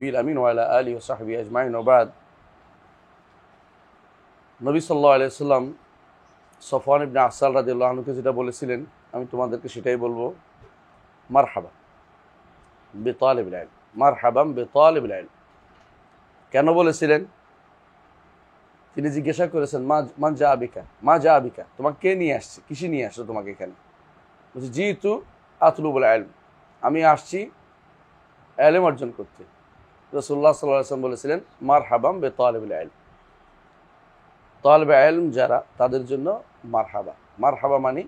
আমিন ওয়া আলা আলিহি ওয়া সাহবিহি আজমাইন ওয়া বাদ। নবী সাল্লাল্লাহু আলাইহি ওয়াসাল্লাম সফওয়ান ইবনে আসাল রাদিয়াল্লাহু আনহুকে যেটা বলেছিলেন আমি তোমাদেরকে সেটাই বলবো, মারহাবা বিতালিবিল ইলম, মারহাবাম বিতালিবিল ইলম। কেন বলেছিলেন? তিনি জিজ্ঞাসা করেছেন মান জা আবিকা, মা জা আবিকা, তোমাকে কে নিয়ে আসছে, কিসে নিয়ে আসছো তোমাকে এখানে? বলছি জিতু আতলুবুল ইলম, আমি আসছি ইলম অর্জন করতে। রাসূলুল্লাহ সাল্লাল্লাহু আলাইহি ওয়াসাল্লাম বলেছিলেন মারহাবাম বিতালিবিল ইলম, তালিবে ইলম যারা তাদের জন্য মারহাবা। মারহাবা মানে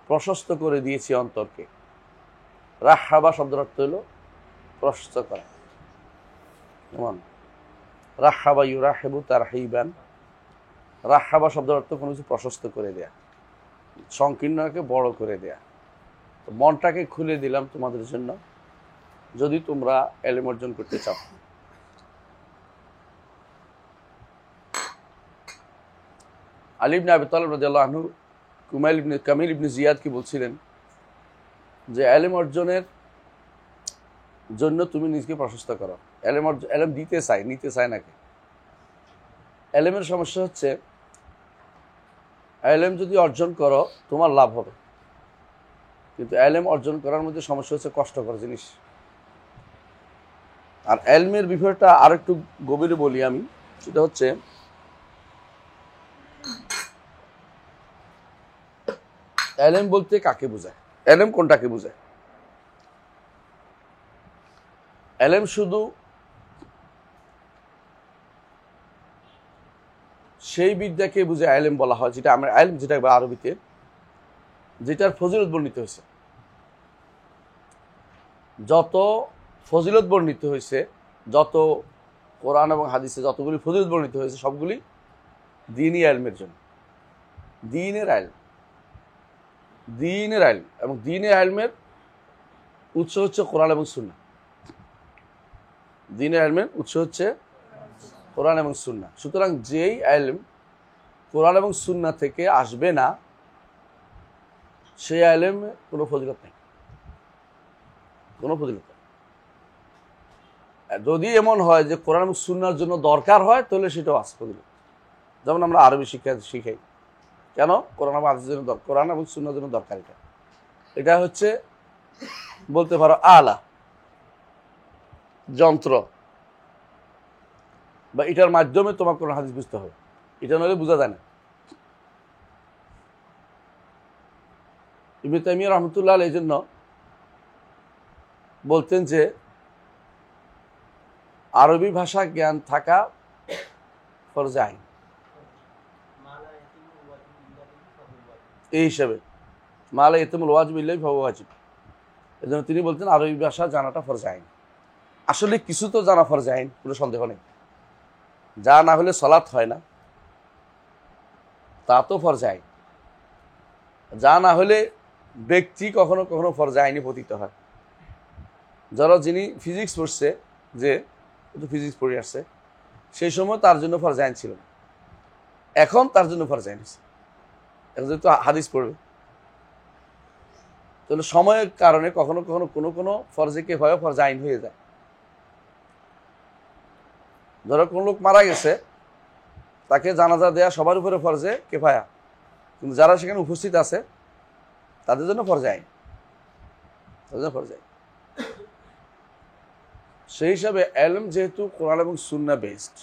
প্রশস্ত করে দিয়েছি অন্তরকে। রাহাবা শব্দের অর্থ হলো প্রশস্ত করা। যেমন রাহাবা ইউরাহিবু তারহিবান, রাহাবা শব্দের অর্থ কোনো কিছু প্রশস্ত করে দেয়া, সংকীর্ণকে বড় করে দেয়া। তো মনটাকে খুলে দিলাম তোমাদের জন্য, যদি তোমরা ইলম অর্জন করতে চাও। আলী ইবনে আবি তালিব রাদিয়াল্লাহু আনহু কামিল ইবনে জিয়াদকে বলছিলেন যে ইলম অর্জনের জন্য তুমি নিজেকে প্রশস্ত করো। ইলম দিতে চাই, নিতে চায় নাকি? ইলমের সমস্যা হচ্ছে ইলম যদি অর্জন করো তোমার লাভ হবে, কিন্তু ইলম অর্জন করার মধ্যে সমস্যা হচ্ছে কষ্টকর জিনিস। আর ইলমের বিষয়টা আর একটু গভীরে বলি আমি, সেটা হচ্ছে ইলম বলতে কাকে বোঝায়, ইলম কোনটাকে বোঝায়? ইলম শুধু সেই বিদ্যাকে বুঝে ইলম বলা হয় যেটা আমরা ইলম, যেটা আরবিতে যেটার ফজিলত বর্ণিত হয়েছে। যত ফজিলত বর্ণিত হয়েছে, যত কোরআন এবং হাদিসে যতগুলি ফজিলত বর্ণিত হয়েছে সবগুলি দ্বীনি ইলমের জন্য। দ্বীনের ইলম, দ্বীনের ইলম এবং দ্বীনের ইলমের উৎস হচ্ছে কোরআন এবং সুন্নাহ। দ্বীনের ইলমের উৎস হচ্ছে কোরআন এবং সুন্নাহ। সুতরাং যেই ইলম কোরআন এবং সুন্নাহ থেকে আসবে না, সেই ইলমে কোনো ফজিলত নেই, কোনো ফজিলত নেই। যদি এমন হয় যে কোরআন এবং সুন্নাহর জন্য দরকার হয়, তাহলে সেটাও আছে ফজিলত। যেমন আমরা আরবি শিখাই, কেন? কোরআন এবং হাদিসের জন্য, কোরআন এবং সুন্নাহর জন্য দরকার। এটা হচ্ছে বলতে পারো আলা, যন্ত্র, বা এটার মাধ্যমে তোমার কোরআন হাদিস বুঝতে হবে, এটা নইলে বোঝা যায় না। ইবনে তাইমিয়া রাহমাতুল্লাহ আলাইহি এই জন্য বলতেন যে আরবি ভাষা জ্ঞান থাকা ফরজে আইন। এই হিসাবে মালা ইতিমুল ওয়াজিব ইল্লাহি ফাহুয়া ওয়াজিব, এই জন্য তিনি বলতেন আরবি ভাষা জানাটা ফরজে আইন। আসলে কিছু তো জানা ফরজে আইন, কোনো সন্দেহ নেই। যা না হলে সালাত হয় না, তা তো ফরজে আইন। যা না হলে ব্যক্তি কখনো কখনো ফরজে আইনে পতিত হয়। যারা যিনি ফিজিক্স পড়ছে, যে ফিজিক্স পড়ে আসছে, সেই সময় তার জন্য ফরজে আইন ছিল না, এখন তার জন্য ফরজে আইন হচ্ছে। এখন যেহেতু হাদিস পড়বে, তাহলে সময়ের কারণে কখনো কখনো কোনো কোনো ফরজে কিফায়া ফরজে আইন হয়ে যায়। ধরো কোন লোক মারা গেছে, তাকে জানাজা দেয়া সবার উপরে ফরজে কিফায়া, কিন্তু যারা সেখানে উপস্থিত আছে তাদের জন্য ফরজে আইন, তাদের জন্য ফরজে আইন। সেই হিসাবে ইলম যেহেতু কোরআন এবং সুন্নাহ বেসড,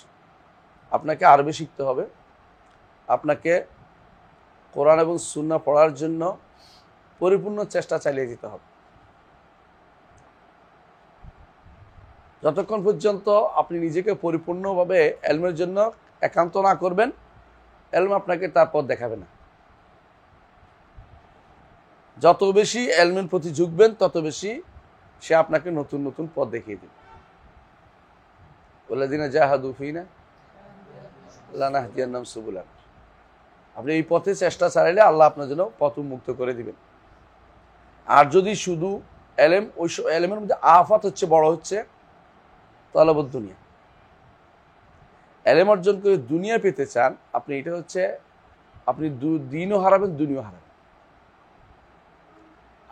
আপনাকে আরবি শিখতে হবে, আপনাকে কোরআন এবং সুন্নাহ পড়ার জন্য পরিপূর্ণ চেষ্টা চালিয়ে যেতে হবে। যতক্ষণ পর্যন্ত আপনি নিজেকে পরিপূর্ণভাবে ইলমের জন্য একান্ত না করবেন, ইলম আপনাকে তার পথ দেখাবে না। যত বেশি ইলমের প্রতি ঝুঁকবেন, তত বেশি সে আপনাকে নতুন নতুন পথ দেখিয়ে দেবে। ওয়াল্লাযীনা জাহাদু ফীনা লানাহদিয়ান্নাহুম সুবুলানা। আপনি এই পথে চেষ্টা চালাইলে আল্লাহ আপনার জন্য পথ উন্মুক্ত করে দিবেন। আর যদি শুধু ইলম, ওই ইলমের মধ্যে আফাত হচ্ছে, বড় হচ্ছে তালাবুদ দুনিয়া। ইলম অর্জন করে দুনিয়া পেতে চান আপনি, এটা হচ্ছে আপনি দিনও হারাবেন, দুনিয়াও হারাবেন।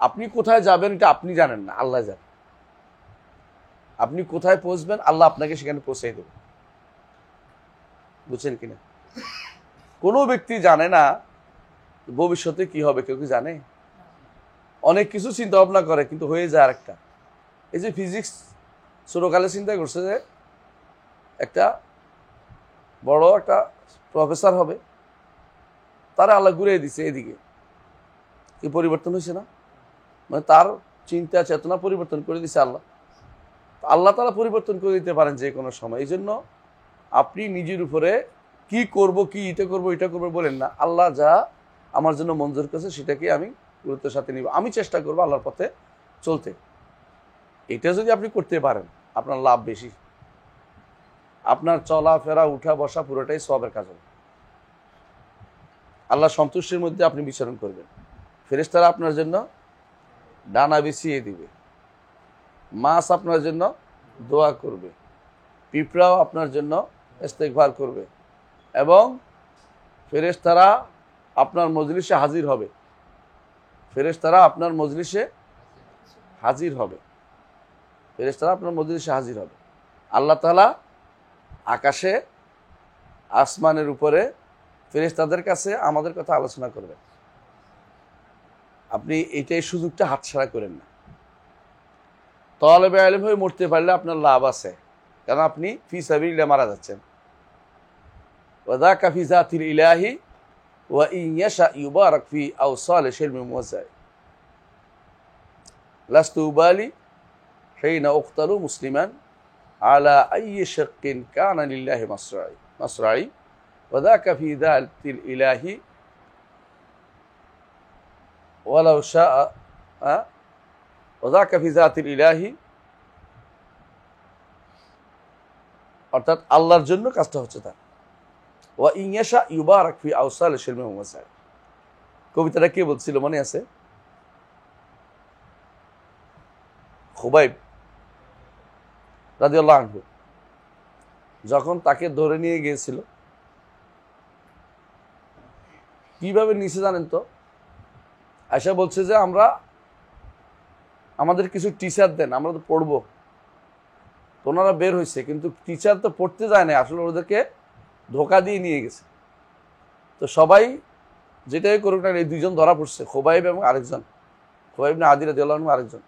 আপনি কোথায় যাবেন এটা আপনি জানেন না, আল্লাহ জানেন। আপনি কোথায় পৌঁছবেন আল্লাহ আপনাকে সেখানে পৌঁছে দেবে। বুঝছেন কিনা? কোনো ব্যক্তি জানে না ভবিষ্যতে কি হবে, কেউ কি জানে? অনেক কিছু চিন্তা ভাবনা করে কিন্তু হয়ে যায় আরেকটা। এই যে ফিজিক্স ছোটকালে চিন্তা করছে যে একটা বড় একটা প্রফেসর হবে, তারা আল্লাহ ঘুরিয়ে দিছে এদিকে, কি পরিবর্তন হয়েছে না? মানে তার চিন্তা চেতনা পরিবর্তন করে দিছে আল্লাহ। আল্লাহ তারা পরিবর্তন করে দিতে পারেন যে কোনো সময়। এই জন্য আপনি নিজের উপরে কি করব, কি এটা করবো বলেন না। আল্লাহ যা আমার জন্য মঞ্জুর করেছে সেটাকে আমি গুরুত্বের সাথে নিব, আমি চেষ্টা করবো আল্লাহর পথে চলতে। এটা যদি আপনি করতে পারেন আপনার লাভ বেশি। আপনার চলাফেরা উঠা বসা পুরোটাই সওয়াবের কাজ হবে। আল্লাহ সন্তুষ্টির মধ্যে আপনি বিচরণ করবেন। ফেরেশতারা আপনার জন্য ডানা বিছিয়ে দিবে, মাছ আপনার জন্য দোয়া করবে, পিঁপড়াও আপনার জন্য ইস্তেগফার করবে, এবং ফেরেশতারা আপনার মজলিসে হাজির হবে। ফেরেশতারা আপনার মজলিসে হাজির হবে। ফেরেশতারা আপনার মজলিসে হাজির হবে। আল্লাহ তাআলা আকাশে আসমানের উপরে ফেরেশতাদের কাছে আমাদের কথা আলোচনা করবেন। আপনি এইটাই সুযোগটা হাতছাড়া করেন না। তালেবে ইলম হয়ে মরতে পারলে আপনার লাভ আছে, কারণ আপনি ফি সাবিলিল্লাহ মারা যাচ্ছেন। ওয়াযাকা ফি যাতিল ইলাহি ওয়া ইন ইয়াশা ইউবারাক ফি আওসাল শিলমি মুওয়াজ্জাই লাস্তু উবালি হিনা উক্তালু মুসলিমান আলা আইয়ি শাক্কিন কানা লিল্লাহি মাসরাই ওয়াযাকা ফি যাতিল ইলাহি ওয়ালাউ শাআ ওয়াযাকা ফি যাতিল ইলাহি, অর্থাৎ আল্লাহর জন্য কাজটা হচ্ছে তার। ওয়া ইন ইয়াশা ইউবারাক ফি আওসাল শিলমি মুওয়াজ্জাই। কবিতাটা কে বলছিল মনে আছে? খুবাইব রাদিয়াল্লাহু আনহু যখন তাকে ধরে নিয়ে গিয়েছিল, কিভাবে নিচে জানেন তো? আয়েশা বলছে যে আমাদের কিছু টিচার দেন, আমরা তো পড়বো। তো ওনারা বের হয়েছে, কিন্তু টিচার তো পড়তে যায় না, আসলে ওদেরকে ধোকা দিয়ে নিয়ে গেছে। তো সবাই যেটাই করুক না, এই দুইজন ধরা পড়ছে, খুবাইব এবং আরেকজন, খুবাইব ইবনে আদি রাদিয়াল্লাহু আনহু আরেকজন।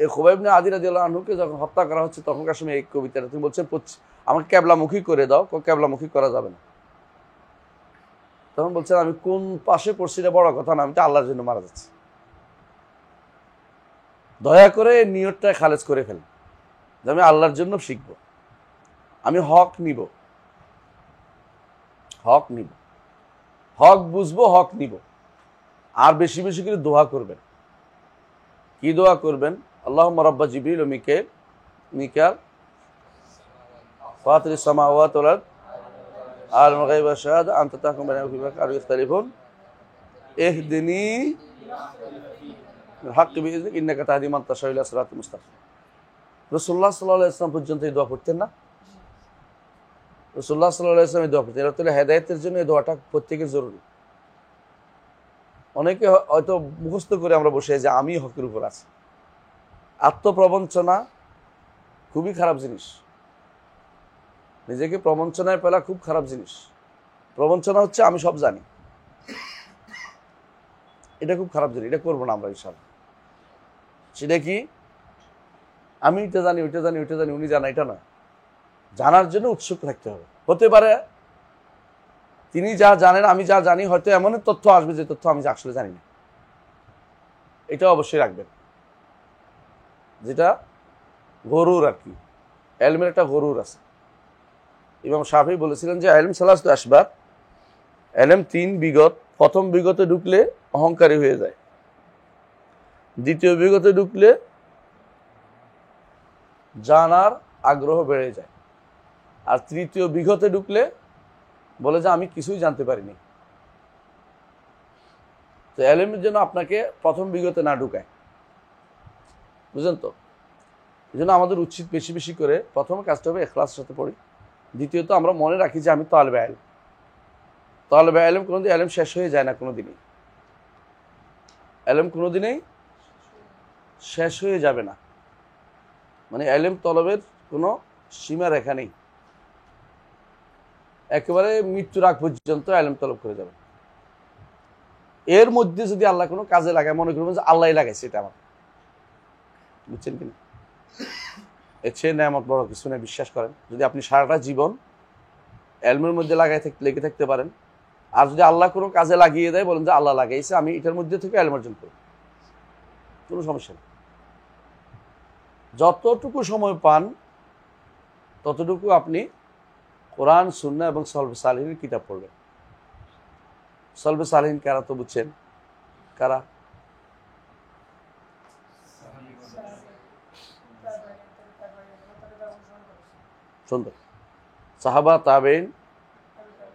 এই খুবাইব ইবনে আদি রাদিয়াল্লাহু আনহুকে যখন হত্যা করা হচ্ছে তখনকার সময় এই কবিতাটা তুমি বলছেন আমাকে ক্যাবলামুখী করে দাও, ক্যাবলামুখী করা যাবে না। তখন বলছেন আমি কোন পাশে পড়ছি এটা বড় কথা না, আমি তো আল্লাহর জন্য মারা যাচ্ছি। দয়া করে নিয়তটা খালেজ করে ফেলেন যে আমি আল্লাহর জন্য শিখব, আমি হক নিব, হক বুঝবো, হক নিব। আর বেশি বেশি করে দোয়া করবেন। কি দোয়া করবেন? আল্লাহুম্মা রাব্বা জিবরিল ওয়া মিকাল ফাতিরিস সামাওয়াতি ওয়াল আরদ আলিমুল গায়বি ওয়াশ শাহাদা আনতা তাহকুমু বাইনাহুম ফীমা কানূ ইয়াখতালিফুন ইহদিনি বিল হাক্কি বিইযনিকা ইন্নাকা তাহদি মান তাশাউ ইলা সিরাতিল মুস্তাকিম। রাসূলুল্লাহ সাল্লাল্লাহু আলাইহি ওয়াসাল্লাম পর্যন্ত এই দোয়া পড়তেন না? রাসূলুল্লাহ সাল্লাল্লাহু আলাইহি ওয়াসাল্লাম এই দোয়া পড়তেন। এটা হলো হেদায়েতের জন্য এই দোয়াটা প্রত্যেকের জরুরি। অনেকে হয়তো মুখস্থ করে আমরা বসে যে আমি হকের উপর আছি। আত্মপ্রবঞ্চনা খুবই খারাপ জিনিস। নিজেকে প্রবঞ্চনায় ফেলা খুব খারাপ জিনিস। প্রবঞ্চনা হচ্ছে আমি সব জানি, এটা খুব খারাপ জিনিস, এটা করবো না আমরা ইনশাআল্লাহ। সেটা কি? আমি এটা জানি, ওইটা জানি, ওইটা জানি, উনি জানা, এটা না। জানার জন্য উৎসুক থাকতে হবে। হতে পারে তিনি যা জানেন আমি যা জানি, হয়তো এমন তথ্য আসবে যে তথ্য আমি আসলে জানি না। এটা অবশ্যই রাখবেন। যেটা গরুর আর কি, এলমের একটা গরুর আছে। ইমাম শাফি বলেছিলেন যে এলম সালাসতু আসবাব, এলম তিন বিগত। প্রথম বিগতে ঢুকলে অহংকারী হয়ে যায়, দ্বিতীয় বিগতে ঢুকলে জানার আগ্রহ বেড়ে যায়, আর তৃতীয় বিগতে ঢুকলে বলে যে আমি কিছুই জানতে পারিনি। তো এলমের জন্য আপনাকে প্রথম বিগতে না ঢুকায়, বুঝলেন তো? এই জন্য আমাদের উচিত বেশি বেশি করে প্রথম কাজটা হবে ইখলাসের সাথে পড়ি। দ্বিতীয়ত আমরা মনে রাখি যে আমি তালেবে ইলম। তালেবে ইলম কোনোদিন ইলম শেষ হয়ে যায় না, কোনোদিনই ইলম কোনোদিনই শেষ হয়ে যাবে না। মানে ইলম তলবের কোনো সীমা রেখা নেই, একেবারে মৃত্যুর আগ পর্যন্ত ইলম তলব করে যাবে। এর মধ্যে যদি আল্লাহ কোনো কাজে লাগায়, মনে করবেন যে আল্লাহ লাগাইছে এটা আমার, বুঝছেন কিনা? এর চেয়ে নেয়ামত বড় কিছু নেই, বিশ্বাস করেন। যদি আপনি সারাটা জীবন ইলমের মধ্যে লেগে থাকতে পারেন, আর যদি আল্লাহ কোনো কাজে লাগিয়ে দেয়, বলেন যে আল্লাহ লাগাইছে, আমি এটার মধ্যে থেকে ইলম অর্জন করব, কোনো সমস্যা নেই। যতটুকু সময় পান ততটুকু আপনি কোরআন, সুন্নাহ এবং সলবে সালিহিনের কিতাব পড়বেন। সলবে সালিহিন কারা তো বুঝছেন? কারা? সুন্দর। সাহাবা, তাবেইন,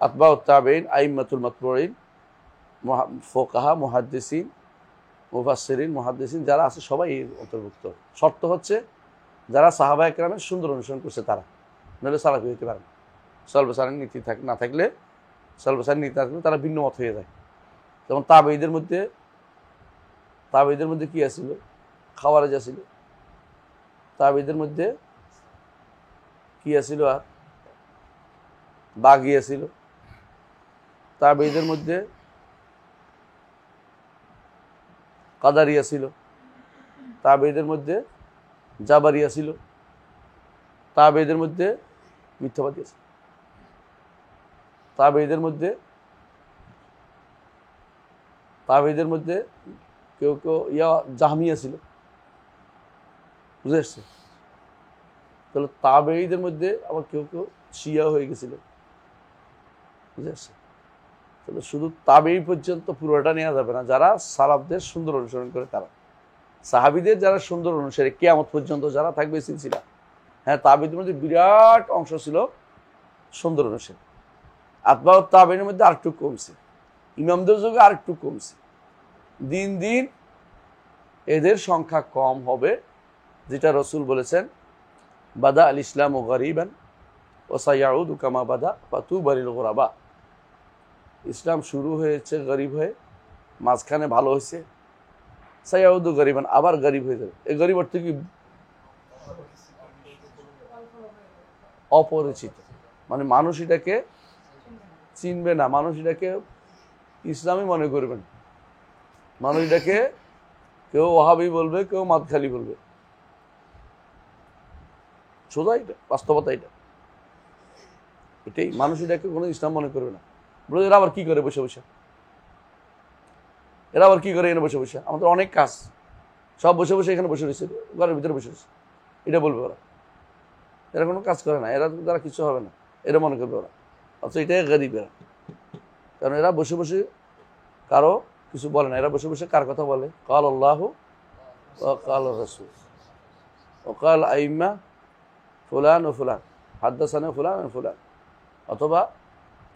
আতবাউ তাবেইন, আইম্মাতুল মাতবুঈন, ফুকাহা, মুহাদ্দিসিন, মুফাসসিরিন, মুহাদ্দিসিন যারা আছে সবাই এর অন্তর্ভুক্ত। শর্ত হচ্ছে যারা সাহাবা একরামের সুন্দর অনুসরণ করছে তারা, নইলে সালাফি হইতে পারে না। সলবে সালিহিন নীতি না থাকলে, সলবে সালিহিন নীতি না থাকলে তারা ভিন্ন মত হয়ে যায়। যেমন তাবেঈদের মধ্যে কি আছিল? খাওয়ারেজ আছিল। তাবেঈদের মধ্যে কি আছিল? আর বাগী আছিল। তাবেঈদের মধ্যে কাদারিয়া ছিল। তাবেঈদের মধ্যে জাবারিয়া ছিল। তাবেঈদের মধ্যে মিথ্যাবাদী আছে। তাবেঈদের মধ্যে কেউ জাহমিয়া ছিল। বুঝে আসছে? তাহলে তাবেঈদের মধ্যে আবার কেউ শিয়া হয়ে গেছিল। বুঝে আসছে? তাহলে শুধু তাবেঈ পর্যন্ত পুরোটা নেওয়া যাবে না, যারা সালাফদের সুন্দর অনুসরণ করে তারা। সাহাবীদের যারা সুন্দর অনুসারী, কিয়ামত পর্যন্ত যারা থাকবে সিলসিলা, হ্যাঁ, তাবেঈদের মধ্যে বিরাট অংশ ছিল সুন্দর অনুসারী। আতবাউ তাবেঈনের মধ্যে আরেকটু কমছে, ইমামদের যুগে আরেকটু কমছে। দিন দিন এদের সংখ্যা কম হবে, যেটা রাসূল বলেছেন, বাদা আল ইসলামু গরীবান ওয়া সায়াউদু কামা বাদা ফাতুবা লিল গুরাবা। ইসলাম শুরু হয়েছে গরিব হয়ে, মাঝখানে ভালো হয়েছে, সায়াউদু গরিবান, আবার গরিব হয়ে যাবে। এই গরিব অর্থ কি? অপরিচিত, মানে মানুষ এটাকে চিনবে না, মানুষ এটাকে ইসলামই মনে করবে না, মানুষ এটাকে কেউ ওয়াহাবি বলবে, কেউ মাদখালি বলবে। সোজা এটা, বাস্তবতা এটাই। মানুষ এটাকে কোনো ইসলাম মনে করবে না। বলে এরা আবার কি করে বসে বসে, এখানে বসে বসে? আমাদের অনেক কাজ, সব বসে বসে এখানে বসে রয়েছে, ঘরের ভিতরে বসে রয়েছে, এটা বলবে ওরা। এরা কোনো কাজ করে না, এরা দ্বারা কিছু হবে না, এটা মনে করবে ওরা। অথচ এটাই গরিব এরা, কারণ এরা বসে বসে কারো কিছু বলে না, এরা বসে বসে কার কথা বলে? কাল আল্লাহু ওয়া কাল রাসূল ওয়া কাল আইম্মা ফুলান ও ফুলান, হাদ্দাসানা ফুলান ও ফুলান, অথবা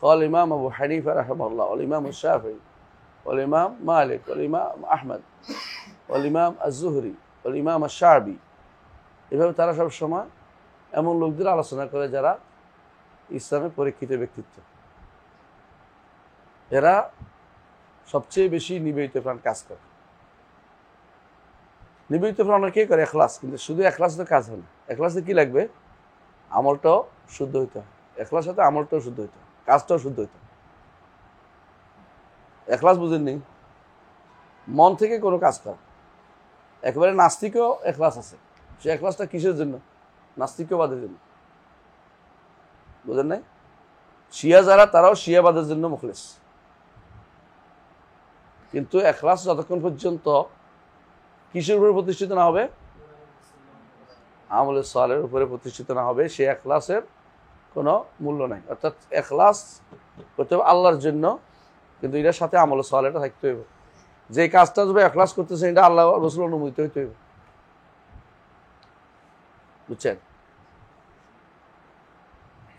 قال الإمام أبو حنيفة رحمه الله والإمام الشافعي والإمام مالك والإمام أحمد والإمام الزهري والإمام الشعبي। এভাবে তারা সব সময় এমন লোকদের আলোচনা করে যারা ইসলামের পরীক্ষিত ব্যক্তিত্ব। এরা সবচেয়ে বেশি নিবেদিত প্রাণ কাজ করে। নিবেদিত প্রাণ অনেকেই করে এখলাস, কিন্তু শুধু এখলাস তো কাজ হয় না। এখলাসে কি লাগবে? আমলটাও শুদ্ধ হইতে হয়। এখলাস সাথে আমলটাও শুদ্ধ হইতে হয়, কাজটাও শুদ্ধ হইতে হয়। এখলাস বুঝেননি? মন থেকে কোনো কাজ করা। একেবারে নাস্তিকও এখলাস আছে, সে এখলাসটা কিসের জন্য? নাস্তিকবাদের জন্য। বুঝেন নাই? শিয়া যারা, তারাও শিয়াবাদের জন্য মুখলেস। কিন্তু এখলাস যতক্ষণ পর্যন্ত কিসের উপরে প্রতিষ্ঠিত না হবে? আমলে সালের উপরে প্রতিষ্ঠিত না হবে, সে এখলাসের কোনো মূল্য নাই। অর্থাৎ এখলাস করতে হবে আল্লাহর জন্য, কিন্তু এটার সাথে আমলে সালেহটা থাকতে হবে। যে কাজটা যদি এখলাস করতেছে, এটা আল্লাহ রাসূল অনুমোদিত হইতে হবে। বুঝছেন?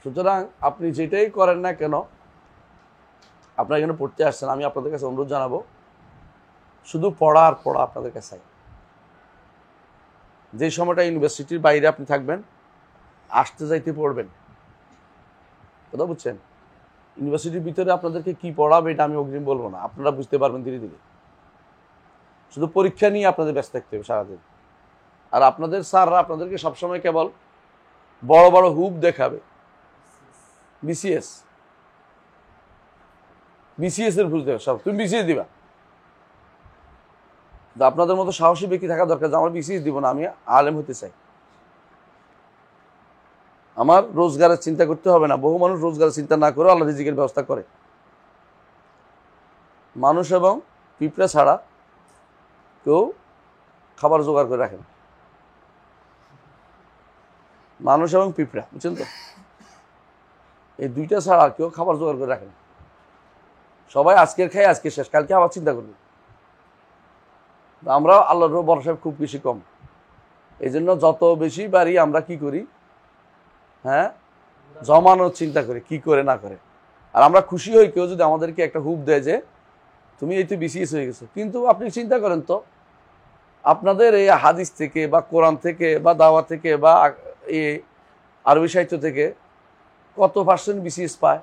সুতরাং আপনি যেটাই করেন না কেন, আপনারা এখানে পড়তে আসছেন, আমি আপনাদের কাছে অনুরোধ জানাবো, শুধু পড়া আর পড়া আপনাদের কাছে। যে সময়টা ইউনিভার্সিটির বাইরে আপনি থাকবেন, আসতে যাইতে পড়বেন। কথা বুঝছেন? ইউনিভার্সিটির ভিতরে আপনাদেরকে কি পড়াবে এটা আমি অগ্রিম বলবো না, আপনারা বুঝতে পারবেন ধীরে ধীরে। শুধু পরীক্ষা নিয়ে আপনাদের ব্যস্ত থাকতে হবে সারাদিন। আর আপনাদের স্যাররা আপনাদেরকে সবসময় কেবল বড় বড় হুপ দেখাবে। বিসিএস এর বুঝতে হবে সব, তুমি বিসিএস দিবা। আপনাদের মতো সাহসী ব্যক্তি থাকা দরকার যে আমার বিসিএস দিব না, আমি আলেম হতে চাই, আমার রোজগারের চিন্তা করতে হবে না। বহু মানুষ রোজগারের চিন্তা না করে আল্লাহ রিজিকের ব্যবস্থা করে। মানুষ এবং পিঁপড়া ছাড়া কেউ খাবার জোগাড় করে রাখে না। মানুষ এবং পিঁপড়া, বুঝছেন তো, এই দুইটা ছাড়া কেউ খাবার জোগাড় করে রাখে না। সবাই আজকের খাই আজকে শেষ, কালকে আবার চিন্তা করবে। আমরা আল্লাহর ভরসা খুব বেশি কম, এই জন্য যত বেশি বাড়ি আমরা কি করি, হ্যাঁ, জমানোর চিন্তা করি কি করে না করে। আর আমরা খুশি হই কেউ যদি আমাদেরকে একটা হুপ দেয় যে তুমি এই তো বিসিএস হয়ে গেছো। কিন্তু আপনি চিন্তা করেন তো, আপনাদের এই হাদিস থেকে বা কোরআন থেকে বা দাওয়া থেকে বা এই আরবি সাহিত্য থেকে কত পার্সেন্ট বিসিএস পায়?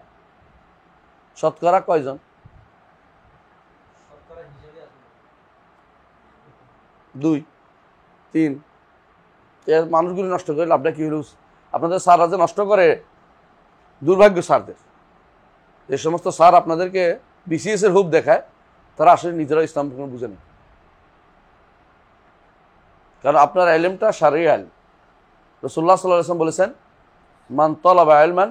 শতকরা কয়জন? 2, 3। মানুষগুলো নষ্ট করে লাভটা কি হলো? আপনাদের স্যাররা যে নষ্ট করে, দুর্ভাগ্য স্যারদের। যে সমস্ত স্যার আপনাদেরকে বিসিএস এর হুপ দেখায়, তারা আসলে নিজেরা ইসলাম বুঝে না। কারণ আপনার ইলমটা শারঈ ইলম। রাসূলুল্লাহ সাল্লাল্লাহু আলাইহি ওয়াসাল্লাম বলেছেন, মান তালাবা ইলমান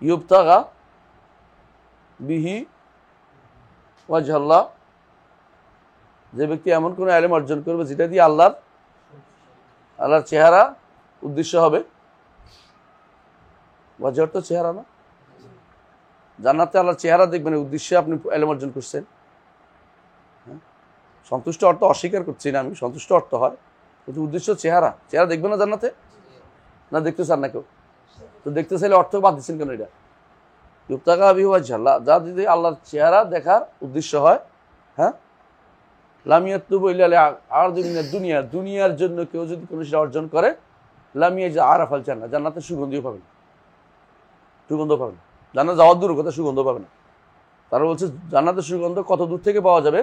ইউবতাগা বিহি ওয়াজহাল্লাহ, যে ব্যক্তি এমন কোন ইলম অর্জন করবে যেটা দিয়ে আল্লাহর চেহারা উদ্দেশ্য হবে। ওয়াজহ তো চেহারা না, জান্নাতে আল্লাহর চেহারা দেখবেন, উদ্দেশ্যে আপনি ইলম অর্জন করছেন। সন্তুষ্ট অর্থ অস্বীকার করছি না আমি, সন্তুষ্ট অর্থ হয়, কিন্তু উদ্দেশ্য চেহারা দেখবেন না জান্নাতে, না দেখতে চান না কেউ? তো দেখতে চাইলে অর্থ বাদ দিচ্ছেন কেন? এটা ইউবতাগা বিহি ওয়াজহাল্লাহ, যা যদি আল্লাহর চেহারা দেখার উদ্দেশ্য হয়, হ্যাঁ, লাম ইয়াতলুবু ইল্লা দুনিয়া, দুনিয়ার জন্য কেউ যদি কোনো সেটা অর্জন করে, লাম ইয়াজা আরাফাল জান্নাহ, জান্নাতের সুগন্ধিও পাবে না, সুগন্ধ পাবে না। জান্নাত যাওয়ার দূর কথা, সুগন্ধ পাবে না। তারা বলছে জান্নাতের সুগন্ধ কত দূর থেকে পাওয়া যাবে?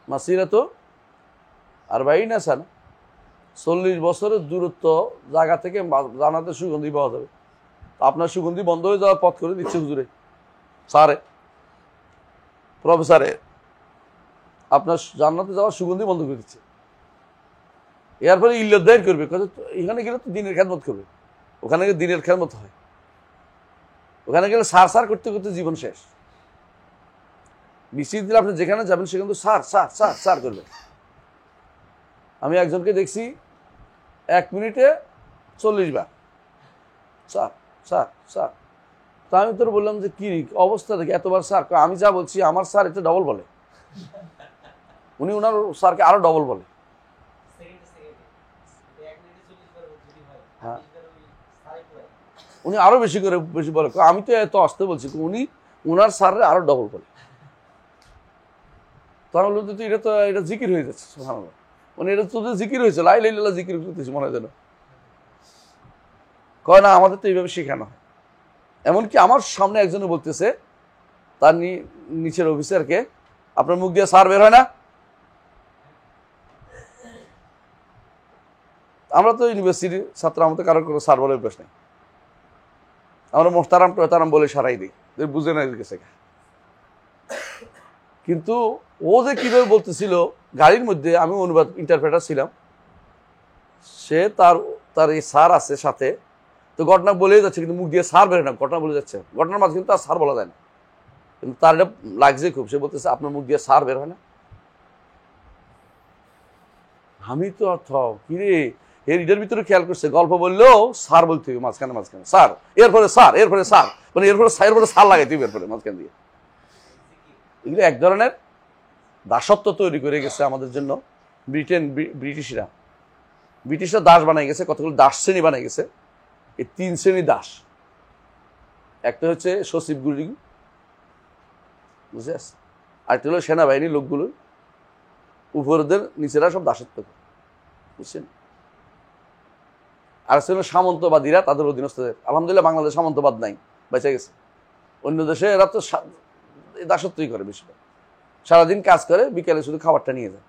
মাসিরাতো 40 সানা, 40 বছরের দূরত্ব জায়গা থেকে জান্নাতের সুগন্ধি পাওয়া যাবে। আপনার সুগন্ধি বন্ধ হয়ে যাওয়ার পথ করে দিচ্ছে হুজুরে, স্যারে, প্রফেসরে, আপনার জান্নাতে যাওয়ার সুগন্ধি বন্ধ করে দিচ্ছে। এরপরে ইল্লাত দায়ের করবে, এখানে গেলে তো দিনের খেদমত করবে, ওখানে গেলে দিনের খেদমত হয়, ওখানে গেলে সার করতে করতে জীবন শেষ। বিসিএস দিলে আপনি যেখানে যাবেন সেখানে তো সার করবেন। আমি একজনকে দেখছি 1 মিনিটে 40 বার স্যার। তা আমি তোর বললাম যে কি অবস্থা দেখি এতবার স্যার? আমি যা বলছি আমার স্যার এটা ডবল বলে, উনি ওনার স্যারকে আরো ডবল বলে। হ্যাঁ, উনি আরো বেশি বলে। আমি তো এত আসতে বলছি, উনি ওনার স্যারের আরো ডবল বলে। তখন বললো এটা জিকির হয়ে যাচ্ছে, সুবহানাল্লাহ, মানে এটা তোদের জিকির হয়েছে, লা ইলাহা ইল্লাল্লাহ জিকির করতেছি মনে হয় যেন। কয় না, আমাদের তো এইভাবে শেখানো হয়। এমনকি আমার সামনে একজনে বলতেছে তার নিচের অফিসারকে, আপনার মুখ দিয়ে স্যার বের হয় না? আমরা তো ইউনিভার্সিটির ছাত্র, আমাদের কারোর কোনো স্যার বলে অভ্যাস নেই। আমরা মোহতারাম বলে সারাই দিই, বুঝে না গেছে। কিন্তু ও যে কিভাবে বলতেছিল গাড়ির মধ্যে, আমি অনুবাদ ইন্টারপ্রেটার ছিলাম, সে তার এই স্যার আছে সাথে, তো ঘটনা বলেই যাচ্ছে কিন্তু মুখ দিয়ে স্যার বেরোয় না, ঘটনা বলে যাচ্ছে। ঘটনার মাঝে কিন্তু তার স্যার বলা যায় না, কিন্তু তার এটা লাগছে খুব। সে বলতেছে আপনার মুখ দিয়ে স্যার বের হয় না। আমি তো কিরে, এর ভিতরে খেয়াল করছে, গল্প বললেও স্যার বলতে হবে মাঝখানে স্যার, এরপরে স্যার, মানে এরপরে স্যার লাগাইতে হবে এরপরে মাঝখান দিয়ে। এগুলো এক ধরনের দাসত্ব তৈরি করে গেছে আমাদের জন্য ব্রিটিশরা দাস বানাই গেছে, কতগুলো দাস শ্রেণী বানাই গেছে। এই 3 শ্রেণী দাস, একটা হচ্ছে সচিবগুলি, বুঝে আসছে, আরেকটা হলো সেনাবাহিনীর লোকগুলো, উপরদের নিচেরা সব দাসত্ব, বুঝছেন। আর হলো সামন্তবাদীরা, তাদের অধীনস্থদের। আলহামদুলিল্লাহ বাংলাদেশ সামন্তবাদ নাই, বেঁচে গেছে। অন্য দেশে এরা তো দাসত্বই করে বেশিরভাগ, সারাদিন কাজ করে, বিকেলে শুধু খাবারটা নিয়ে যায়।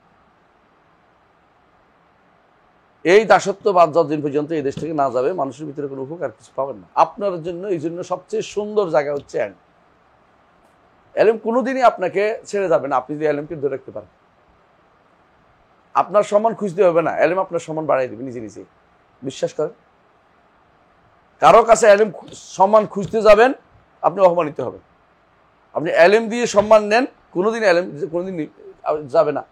এই দাসত্ববাদ যতদিন পর্যন্ত এই দেশ থেকে না যাবে মানুষের ভিতরে কোনো উপকার কিছু পাবেন না। আপনার জন্য এই জন্য সবচেয়ে সুন্দর জায়গা হচ্ছে এলম। এলম কোনোদিনই আপনাকে ছেড়ে যাবে না, আপনি যদি এলমকে ধরে রাখতে পারেন। আপনার সম্মান খুঁজতে হবে না, এলম আপনার সম্মান বাড়াই দেবে নিজে নিজে, বিশ্বাস করেন। কারো কাছে এলম সম্মান খুঁজতে যাবেন, আপনি অপমানিত হবেন। আপনি এলম দিয়ে সম্মান নেন, কোনোদিন এলম কোনোদিন যাবে না,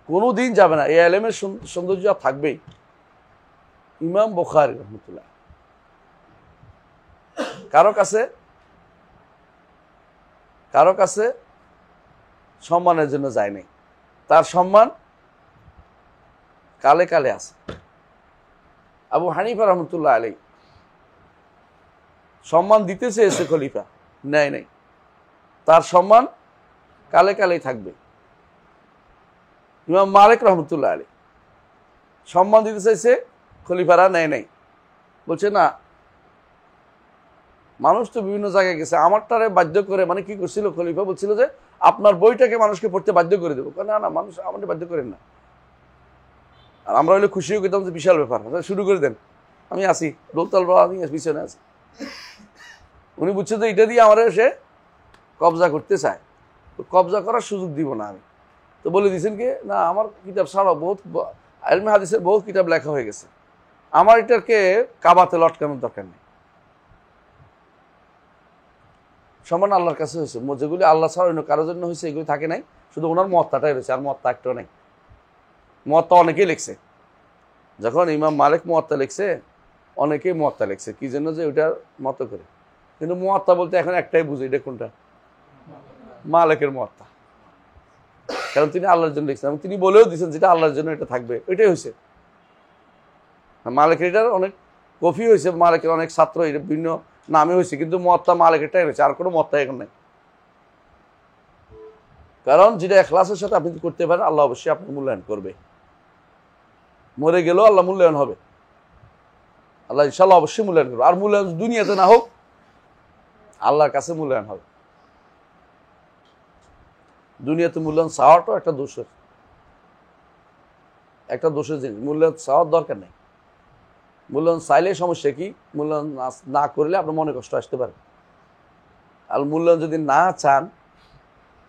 কোনোদিন যাবে না। এই এলেমের সৌন্দর্য থাকবেই। ইমাম বুখারী রহমতুল্লাহ কারো কাছে সম্মানের জন্য যায় নাই, তার সম্মান কালে কালে আছে। আবু হানিফা রহমতুল্লাহ আলাইহি সম্মান দিতে চেয়েছে খলিফা, নেয় নাই, তার সম্মান কালে কালেই থাকবে। ইমাম মালিক রহমতুল্লাহ আলাইহি সম্মান দিতে চাইছে, খলিফারা নেয় নাই, বলছে না, মানুষ তো বিভিন্ন জায়গায় গেছে, আমারটারে বাধ্য করে, মানে কি করছিল খলিফা, বলছিল যে আপনার বইটাকে মানুষকে পড়তে বাধ্য করে দেবো। না না, মানুষ আমাদের বাধ্য করেন না। আর আমরা হলে খুশিও করতাম যে বিশাল ব্যাপার, শুরু করে দেন, আমি আসি, দোলতাল বা আমি পিছনে আছি। উনি বুঝছে যে এটা দিয়ে আমার সে কবজা করতে চায়, তো কবজা করার সুযোগ দিব না আমি। তো বলে দিয়েছেন কি, না আমার কিতাব ছাড়াও বহুত ইলমে হাদিসের বহু কিতাব লেখা হয়ে গেছে, আমার এটাকে কাবাতে লটকানোর দরকার নেই। সম্মান আল্লাহর কাছে হয়েছে, যেগুলি আল্লাহ ছাড়া অন্য কারোর জন্য হয়েছে এগুলি থাকে নাই, শুধু ওনার মতটাই রয়েছে, আর মতটা একটাও নেই। মতটা অনেকেই লিখছে, যখন ইমাম মালিক মুয়াত্তা লিখছে, অনেকেই মুয়াত্তা লিখছে, কি জন্য, যে ওইটার মতো করে। কিন্তু মুয়াত্তা বলতে এখন একটাই বুঝি, এটা কোনটা, মালিকের মুয়াত্তা, কারণ তিনি আল্লাহর জন্য লিখছেন এবং তিনি বলেও দিচ্ছেন যেটা আল্লাহর জন্য এটা থাকবে, ওইটাই হয়েছে। মালিকের এটার অনেক কফি হয়েছে, মালিকের অনেক ছাত্র এটা বিভিন্ন নামে হয়েছে, কিন্তু মুয়াত্তা মালিকেরটাই হয়েছে, আর কোনো মুয়াত্তা এখন নাই। কারণ যেটা ইখলাসের সাথে আপনি করতে পারেন, আল্লাহ অবশ্যই আপনি মূল্যায়ন করবে। মরে গেলেও আল্লাহ মূল্যায়ন হবে, আল্লাহ ইনশাল্লাহ অবশ্যই মূল্যায়ন করবে। আর মূল্যায়ন দুনিয়াতে না হোক, আল্লাহর কাছে মূল্যায়ন হবে। দুনিয়াতে মূল্যায়ন চাওয়াটাও একটা দোষের জিনিস, মূল্যায়ন চাওয়ার দরকার নেই। মূল্যায়ন চাইলে সমস্যা কি, মূল্যায়ন না করলে আপনার মনে কষ্ট আসতে পারে। আর মূল্যায়ন যদি না চান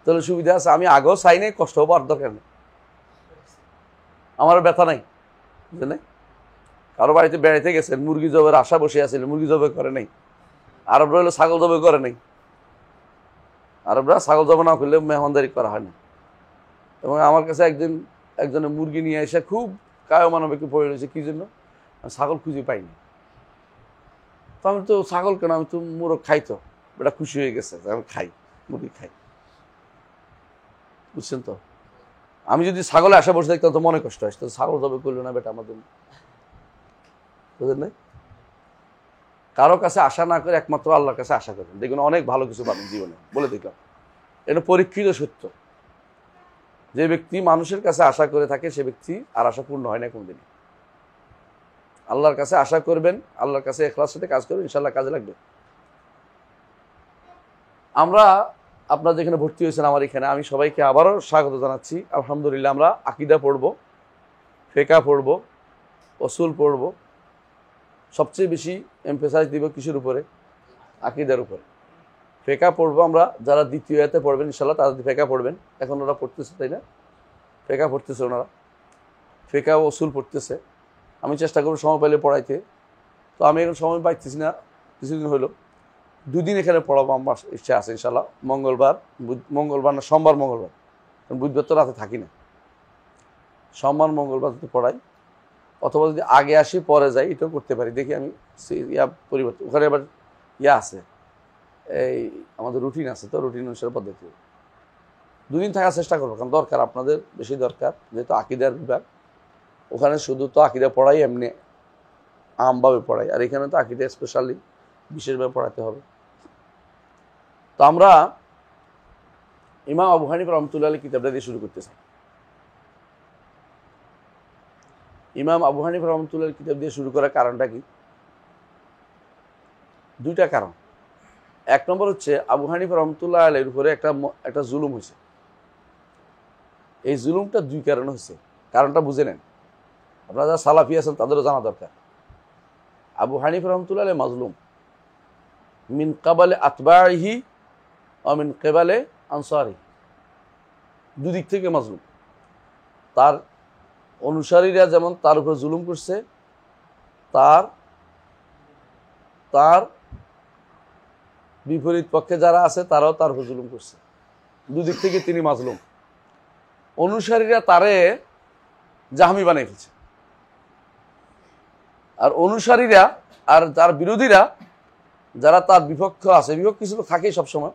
তাহলে সুবিধা আছে, আমি আগেও চাই নাই, কষ্ট হবার দরকার নেই, আমার ব্যথা নাই, বুঝলেন। কারো বাড়িতে বেড়াইতে গেছেন, মুরগি জবের আশা বসে আছিল, মুরগি জবে করে নাই। আরবরা হলো ছাগল জবে করে নাই, আরবরা ছাগল জবে না করলে মেহমানদারি করা হয় না। এবং আমার কাছে একজনের মুরগি নিয়ে এসে খুব কায় মানবিক পড়ে রয়েছে, কি জন্য, ছাগল খুঁজে পাইনি। তো আমি তো ছাগল কেন, আমি তো মোরগ খাই, তো এটা খুশি হয়ে গেছে, আমি খাই, মুরগি খাই, বুঝছেন তো। আমি যদি ছাগলে আশা বসে দেখতাম তো মনে কষ্ট আসতো, ছাগল জবে করলো না বেটা আমাদের, বুঝলেন না। কারো কাছে আশা না করে একমাত্র আল্লাহর কাছে আশা করেন, দেখুন অনেক ভালো কিছু পাবেন জীবনে, বলে দেখলাম। এটা পরীক্ষিত সত্য, যে ব্যক্তি মানুষের কাছে আশা করে থাকে সে ব্যক্তি আর আশা পূর্ণ হয় না কোনদিন। আল্লাহর কাছে আশা করবেন, আল্লাহর কাছে ইখলাসের সাথে কাজ করবেন, ইনশাআল্লাহ কাজে লাগবে। আমরা আপনারা যেখানে ভর্তি হয়েছেন আমার এখানে, আমি সবাইকে আবারও স্বাগত জানাচ্ছি। আলহামদুলিল্লাহ, আমরা আকীদা পড়ব, ফিকহ পড়ব, উসুল পড়ব। সবচেয়ে বেশি এমফেসাইজ দিব কিসের উপরে, আকীদার উপরে। ফিকহ পড়বো আমরা, যারা দ্বিতীয় আয়াতে পড়বেন ইনশাআল্লাহ তারা ফিকহ পড়বেন। এখন ওরা পড়তেছে, তাই না, ফিকহ পড়তেছে ওনারা, ফিকহ ও উসুল পড়তেছে। আমি চেষ্টা করবো সময় পাইলে পড়াইতে, তো আমি এখন সময় পাইতেছি না, কিছুদিন হলো। 2 দিন এখানে পড়াবো আমার ইচ্ছা আছে ইনশাআল্লাহ। মঙ্গলবার না, সোমবার মঙ্গলবার, বুধবার তো রাতে থাকি না, সোমবার মঙ্গলবার যদি পড়াই, অথবা যদি আগে আসি পরে যাই, এটাও করতে পারি। দেখি আমি পরিবর্তন, ওখানে আবার আছে, এই আমাদের রুটিন আছে, তো রুটিন অনুসারে পদ্ধতি 2 দিন থাকার চেষ্টা করবো, কারণ দরকার, আপনাদের বেশি দরকার, যেহেতু আকীদার বিভাগ। ওখানে শুধু তো আকীদা পড়াই, এমনি আমভাবে পড়াই, আর এখানে তো আকীদা স্পেশালি বিশেষভাবে পড়াতে হবে। তো আমরা ইমাম আবু হানিফা রাহমাতুল্লাহ আলাইহি কিতাবটা দিয়ে শুরু করতে চাই। ইমাম আবু হানিফা রাহমাতুল্লাহ আলাইহি কিতাব দিয়ে শুরু করার কারণটা কি, 2টা কারণ। 1 নম্বর হচ্ছে, আবু হানিফা রাহমাতুল্লাহ আলাইহির উপরে একটা জুলুম হয়েছে। এই জুলুমটা 2 কারণে হয়েছে। কারণটা বুঝে নেন। আপনারা যারা সালাফি আছেন তাদেরও জানা দরকার। আবু হানিফা রাহমাতুল্লাহ আলাইহি মাজলুম মিন ক্বাবালে আতবাইহি ওয়া মিন ক্বাবালে আনসারি, দুদিক থেকে মাজলুম। তার অনুসারীরা যেমন তার উপর জুলুম করছে, তার তার বিপরীত পক্ষে যারা আছে তারাও তার উপর জুলুম করছে। দুদিক থেকে তিনি মাজলুম। অনুসারীরা তারে জাহমি বানিয়ে ফেলছে, আর অনুসারীরা আর তার বিরোধীরা যারা তার বিপক্ষ আছে, বিপক্ষ কিছু তো থাকেই সবসময়,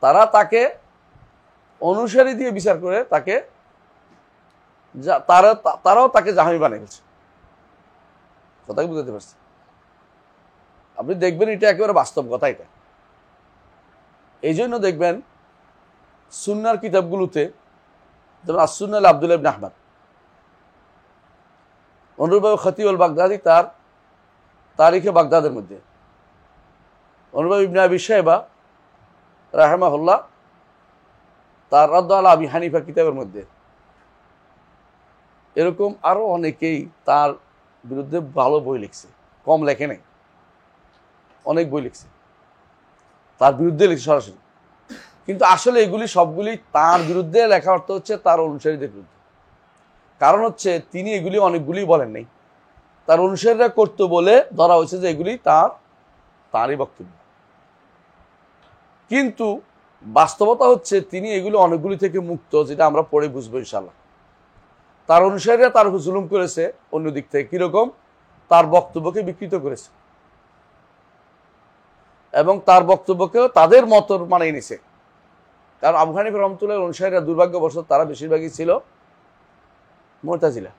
তারা তাকে অনুসারী দিয়ে বিচার করে তাকে তারাও তাকে জাহামি বানিয়ে ফেলছে। কথা কি বুঝতে পারছি? আপনি দেখবেন এটা একেবারে বাস্তব কথা। এটা এই জন্য দেখবেন সুন্নার কিতাবগুলোতে, যেমন আসুন্নাল আব্দুল্লাহ ইবনে আহমদ, অনুরূপভাবে খতিব আল বাগদাদি তার তারিখে বাগদাদের মধ্যে, অনুরূপভাবে ইবনে আবি শাইবা রাহিমাহুল্লাহ তার রাদ্দ আলা আবি হানিফা কিতাবের মধ্যে, এরকম আরো অনেকেই তার বিরুদ্ধে ভালো বই লিখছে, কম লেখে নাই, অনেক বই লিখছে তার বিরুদ্ধে, লিখছে সরাসরি। কিন্তু আসলে এগুলি সবগুলি তার বিরুদ্ধে লেখা অর্থ হচ্ছে তার অনুসারীদের বিরুদ্ধে। কারণ হচ্ছে তিনি এগুলি অনেকগুলি বলেন নাই, তার অনুসারীরা করতো বলে ধরা হয়েছে যে এগুলি তারই বক্তব্য। কিন্তু বাস্তবতা হচ্ছে তিনি এগুলি অনেকগুলি থেকে মুক্ত, যেটা আমরা পড়ে বুঝবো ইনশাল্লাহ। তার অনুসারীরা তার উপর জুলুম করেছে অন্যদিক থেকে, কিরকম? তার বক্তব্যকে বিকৃত করেছে এবং তার বক্তব্যকেও তাদের মত মানিয়ে নিছে। কারণ আবু হানিফা রাহমাতুল্লাহ অনুসারীরা দুর্ভাগ্যবশত তারা বেশিরভাগই ছিল মুতাজিলা,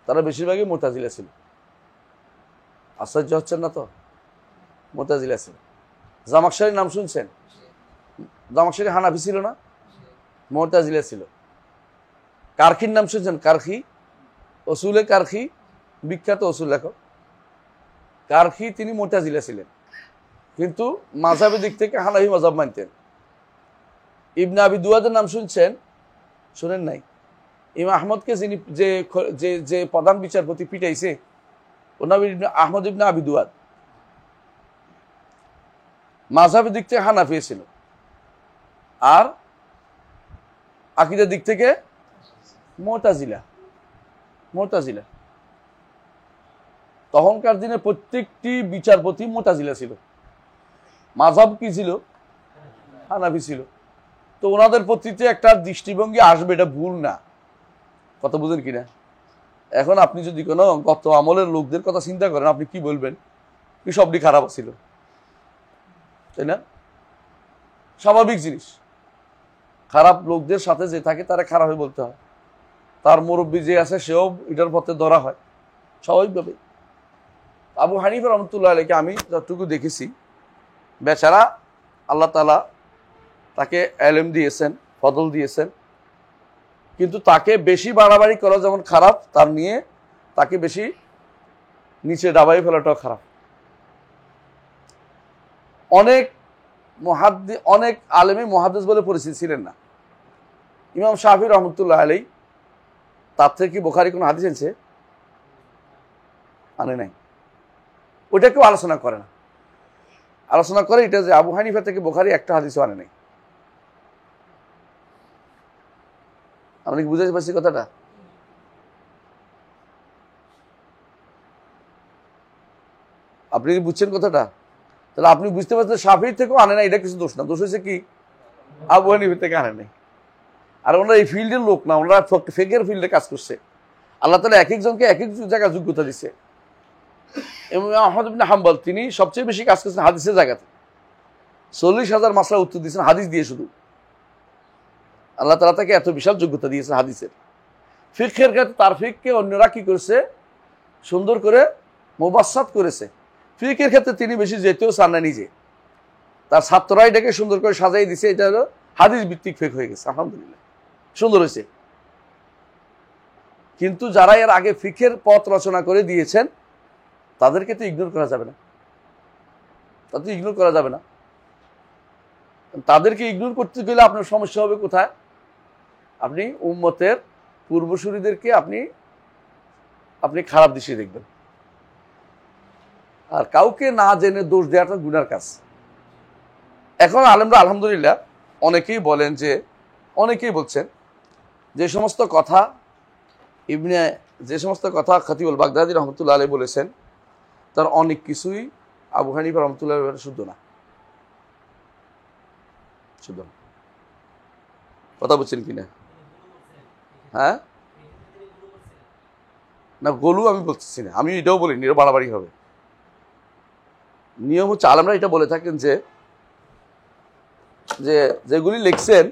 তারা বেশিরভাগই মুতাজিলা ছিল। আশ্চর্য হচ্ছেন না তো? মুতাজিলা ছিল। জামাখশারীর নাম শুনছেন? জামাখশারী হানাফি ছিল না, মুতাজিলা ছিল। কারখির নাম শুনছেন? কারখি, উসুলে কারখি, বিখ্যাত উসুল লেখক কারখি, তিনি মুতাজিলা ছিলেন, কিন্তু মাযহাবের দিক থেকে হানাফি মাযহাব মানতেন। ইবনে আবি দুয়াদের নাম শুনছেন? শুনেন নাই? ইমাম আহমদকে যিনি যে প্রধান বিচারপতি পিটাইছে, ওর নাম আহমদ ইবনে আবি দুয়াদ। মাযহাবের দিক থেকে হানাফি ছিল, আর আকীদার দিক থেকে মুতাজিলা। তখনকার দিনে প্রত্যেকটি বিচারপতি মুতাজিলা ছিল, মাযহাব কি ছিল? হানাফি ছিল। তো ওনাদের প্রতিতে একটা দৃষ্টিভঙ্গি আসবে, এটা ভুল না। কথা বুঝেন কিনা? এখন আপনি যদি কোনো গত আমলের লোকদের কথা চিন্তা করেন, আপনি কি বলবেন? কি সবটি খারাপ ছিল, তাই না? স্বাভাবিক জিনিস। খারাপ লোকদের সাথে যে থাকে তারা খারাপই বলতে হয়, তার মুরব্বী যে আছে সেও এটার পথে ধরা হয় স্বাভাবিকভাবে। আবু হানিফা রাহমাতুল্লাহ আলাইহি আমি যতটুকু দেখেছি, বেচারা আল্লাহ তাআলা তাকে ইলম দিয়েছেন, ফজল দিয়েছেন, কিন্তু তাকে বেশি বাড়াবাড়ি করা যেমন খারাপ, তার নিয়ে তাকে বেশি নিচে ডাবাই ফেলাটাও খারাপ। অনেক আলেমী মুহাদ্দিস বলে পরিচিত ছিলেন না। ইমাম শাফি রহমতুল্লাহ আলাইহি তার থেকে বুখারী কোনো হাদিস এনেছে? আনে নাই। ওইটা কেউ আলোচনা করে না। আলোচনা করে এটা যে আবু হানিফা থেকে বুখারী একটা হাদিসও আনে নাই। আপনি কি বুঝতে পারছি কথাটা? আপনি কি বুঝছেন কথাটা? তাহলে আপনি বুঝতে পারছেন শাফিঈ থেকেও আনে না, এটা কিছু দোষ না। দোষ হয়েছে কি? আবু হানিফা থেকে আনে নাই। আর ওনারা এই ফিল্ডের লোক না, ওনারা ফিকের ফিল্ডে কাজ করছে। আল্লাহ তাআলা এক একজনকে এক এক জায়গায় যোগ্যতা দিচ্ছে। ইমাম আহমদ ইবনে হাম্বল তিনি সবচেয়ে বেশি কাজ করছেন হাদিসের জায়গাতে। 40,000 মাসলা উত্তর দিয়েছেন হাদিস দিয়ে শুধু। আল্লাহ তাআলা তাকে এত বিশাল যোগ্যতা দিয়েছে হাদিসের। ফিকহের ক্ষেত্রে তার ফিককে অন্যরা কি করছে? সুন্দর করে মুবাসসাত করেছে। ফিকহের ক্ষেত্রে তিনি বেশি যেতেও চান না নিজে, তার ছাত্ররাই এটাকে সুন্দর করে সাজাই দিছে। এটা হলো হাদিস ভিত্তিক ফিকহ হয়ে গেছে। আলহামদুলিল্লাহ, সুন্দর হয়েছে। কিন্তু যারা এর আগে ফিকহের পথ রচনা করে দিয়েছেন তাদেরকে তো ইগনোর করা যাবে না, তাদেরকে ইগনোর করতে গেলে আপনার সমস্যা হবে কোথায়? আপনি উম্মতের পূর্বসূরীদেরকে আপনি আপনি খারাপ দৃষ্টি দেখবেন। আর কাউকে না জেনে দোষ দেওয়াটা গুনার কাজ। এখন আলেমরা আলহামদুলিল্লাহ অনেকেই বলছেন যে সমস্ত কথা খতিবুল বাগদাদী রহমতুল্লাহ আলাইহি বলেছেন তার অনেক কিছুই আবু হানিফা রহমতুল্লাহ আলাইহি শুদ্ধ না। কথা বলছেন কিনা? হ্যাঁ না, গোলু আমি বলতেছি না, আমি এটাও বলিনি, এটা বাড়াবাড়ি হবে। নিয়ম হচ্ছে আলেমরা এটা বলে থাকেন যে যেগুলি লিখছেন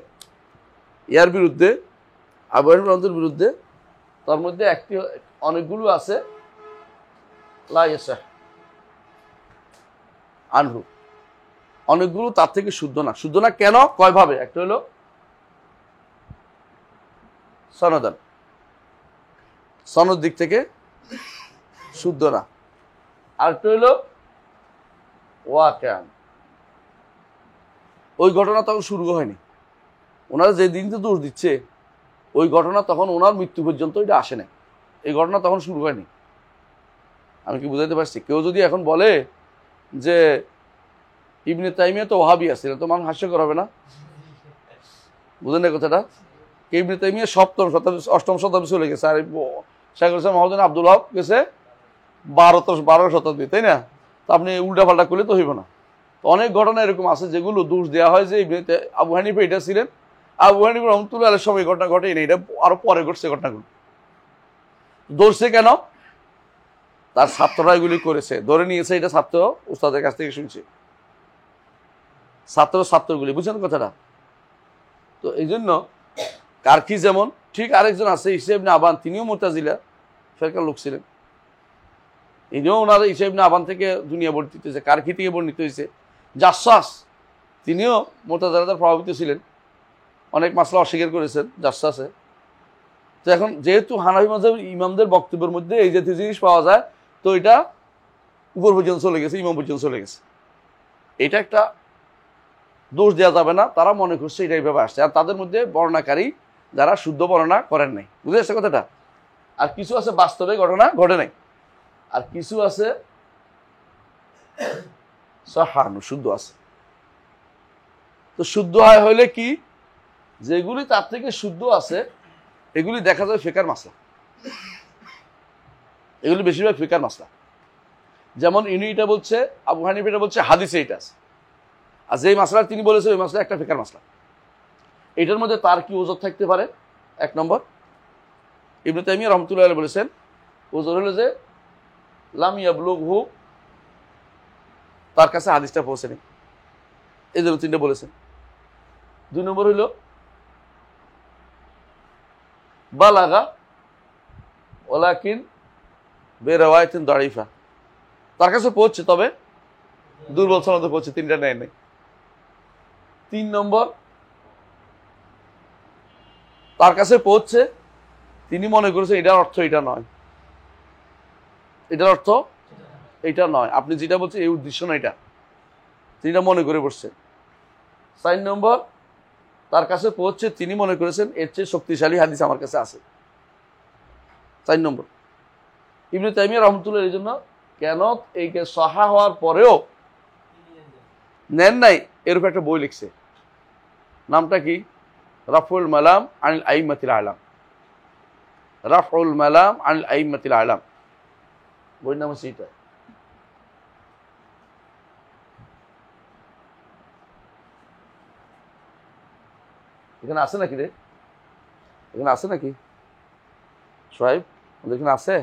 ইয়ার বিরুদ্ধে, আবু হানিফা রহমতুল্লাহর বিরুদ্ধে, তার মধ্যে অনেকগুলো আছে লা ইয়াসাহ আনহু, অনেকগুলো তার থেকে শুদ্ধ না। কেন? কয়ভাবে? একটা হলো সনদ দিক থেকে শুদ্ধ না, আরেকটা হলো ওয়াকিআন, ওই ঘটনা তখন শুরু হয়নি, ওনারা যে দিন দোষ দিচ্ছে ওই ঘটনা তখন ওনার মৃত্যু পর্যন্ত এটা আসে না, এই ঘটনা তখন শুরু হয়নি। আমি কি বুঝাইতে পারছি? কেউ যদি এখন বলে যে ইবনে তাইমিয়া তো ওয়াহাবিয়া ছিলেন, তো মানুষ হাস্যকর হবে না? বুঝেন না কথাটা? ইবনে তাইমিয়া অষ্টম শতাব্দী চলে গেছে, আর শেখ হোসেন মহাজন আব্দুল ওয়াহাব গেছে 12 শতাব্দী, তাই না? তো আপনি উল্টা পাল্টা করলে তো হইব না। তো অনেক ঘটনা এরকম আছে যেগুলো দোষ দেওয়া হয় যে আবু হানিফা এটা ছিলেন, আবু হানিফা রহমতুল্লাহ আলাইহির সময় ঘটনা ঘটেই না, এটা আরো পরে ঘটছে ঘটনাগুলো। ধরছে কেন? তার ছাত্ররা এগুলি করেছে, ধরে নিয়েছে, এটা ছাত্র উস্তাদের কাছ থেকে শুনছে, ছাত্রগুলি, বুঝছেন কথাটা? তো এই জন্য কারকি যেমন ঠিক, আরেকজন আছে ঈসা ইবনে আবান, তিনিও মুতাজিলা ফেরকার লোক ছিলেন, ইনিও ওনার ঈসা ইবনে আবান থেকে দুনিয়া বর্ণিত হয়েছে, কারকি থেকে বর্ণিত হয়েছে। জাসসাস তিনিও মুতাজিলাদের প্রভাবিত ছিলেন, অনেক মাসলা অস্বীকার করেছেন জাসসাসে। তো এখন যেহেতু হানাফি মাযহাবের ইমামদের বক্তব্যের মধ্যে এই জাতীয় জিনিস পাওয়া যায়, তো এটা উপর পর্যন্ত চলে গেছে, ইমাম পর্যন্ত চলে গেছে, এটা একটা দোষ দেওয়া যাবে না। তারা মনে করছে এটা এইভাবে আসছে, আর তাদের মধ্যে বর্ণনাকারী যারা শুদ্ধ বর্ণনা করেন নাই, বুঝে আসছে কথাটা? আর কিছু আছে বাস্তবে ঘটনা ঘটে নাই, আর কিছু আছে সাহানু শুদ্ধ আছে। তো শুদ্ধ হয় হইলে কি, যেগুলি তার থেকে শুদ্ধ আছে এগুলি দেখা যায় ফিকার মাসলা, এগুলি বেশিরভাগ ফিকার মাসলা। যেমন ইনি এটা বলছে, আবু হানিফা এটা বলছে, হাদিসে এটা আছে, আর যেই মাসলা তিনি বলেছে ওই মাসলা একটা ফিকার মাসলা। এটার মধ্যে তার কি ওজর থাকতে পারে? এক নম্বর, ইবনে তাইমিয়া রহমতুল্লাহ আলাইহি বলেছেন ওজর হলো যে লাম ইয়াবলুগহু, তার কাছে হাদিসটা পৌঁছেনি, এই জন্য তিনটা বলেছেন। 2 নম্বর হইল বালাগা ওয়ালাকিন বিরওয়ায়াতিন দাঈফা, তার কাছে পৌঁছে তবে দুর্বল সনদে পৌঁছে, তিনটা নেয় নাই। 3 নম্বর, তার কাছে পৌঁছে তিনি মনে করেছেন এটার অর্থ এটা নয়, এটার অর্থ এটা নয়, আপনি যেটা বলছেন এই উদ্দেশ্য না, এটা তিনি মনে করে বসছেন। 4 নম্বর, তার কাছে পৌঁছে তিনি মনে করেছেন এর চেয়ে শক্তিশালী হাদিস আমার কাছে আছে। 4 নম্বর, ইবনে তাইমিয়া রহমতুল্লাহ এই জন্য কেন এইকে সাহা হওয়ার পরেও নেন নাই, এর উপর একটা বই লিখছে, নামটা কি? রাফউল মালাম আনিল আইম্মাতিল আ'লাম, রাফউল মালাম আনিল আইম্মাতিল আ'লাম, বইয়ের নাম হচ্ছে এটা। এখানে আছে নাকি রে? এখানে আছে নাকি সোহাইব? এখানে আছে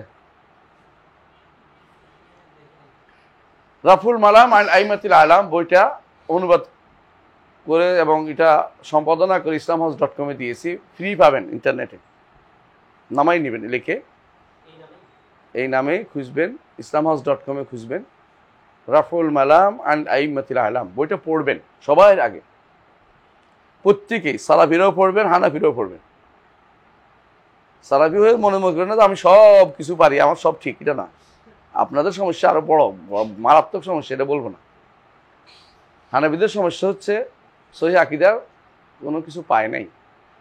রাফুল মালাম আনিল আইম্মাতিল আ'লাম, বইটা অনুবাদ করে এবং এটা সম্পাদনা করে islamhouse.com দিয়েছি, ফ্রি পাবেন ইন্টারনেটে, নামাই নেবেন, লিখে এই নামে খুঁজবেন, islamhouse.com খুঁজবেন রাফুল মালাম আনিল আইম্মাতিল আ'লাম, বইটা পড়বেন সবার আগে, প্রত্যেকেই, সালাফিরাও পড়বেন, হানাফিরাও পড়বেন। সালাফি হয়ে মনে করেন না যে আমি সব কিছু পারি, আমার সব ঠিক, এটা না, আপনাদের সমস্যা আরো বড় মারাত্মক সমস্যা, এটা বলবো না। হানাফিদের সমস্যা হচ্ছে সহিহ আকীদার কোনো কিছু পায় নাই,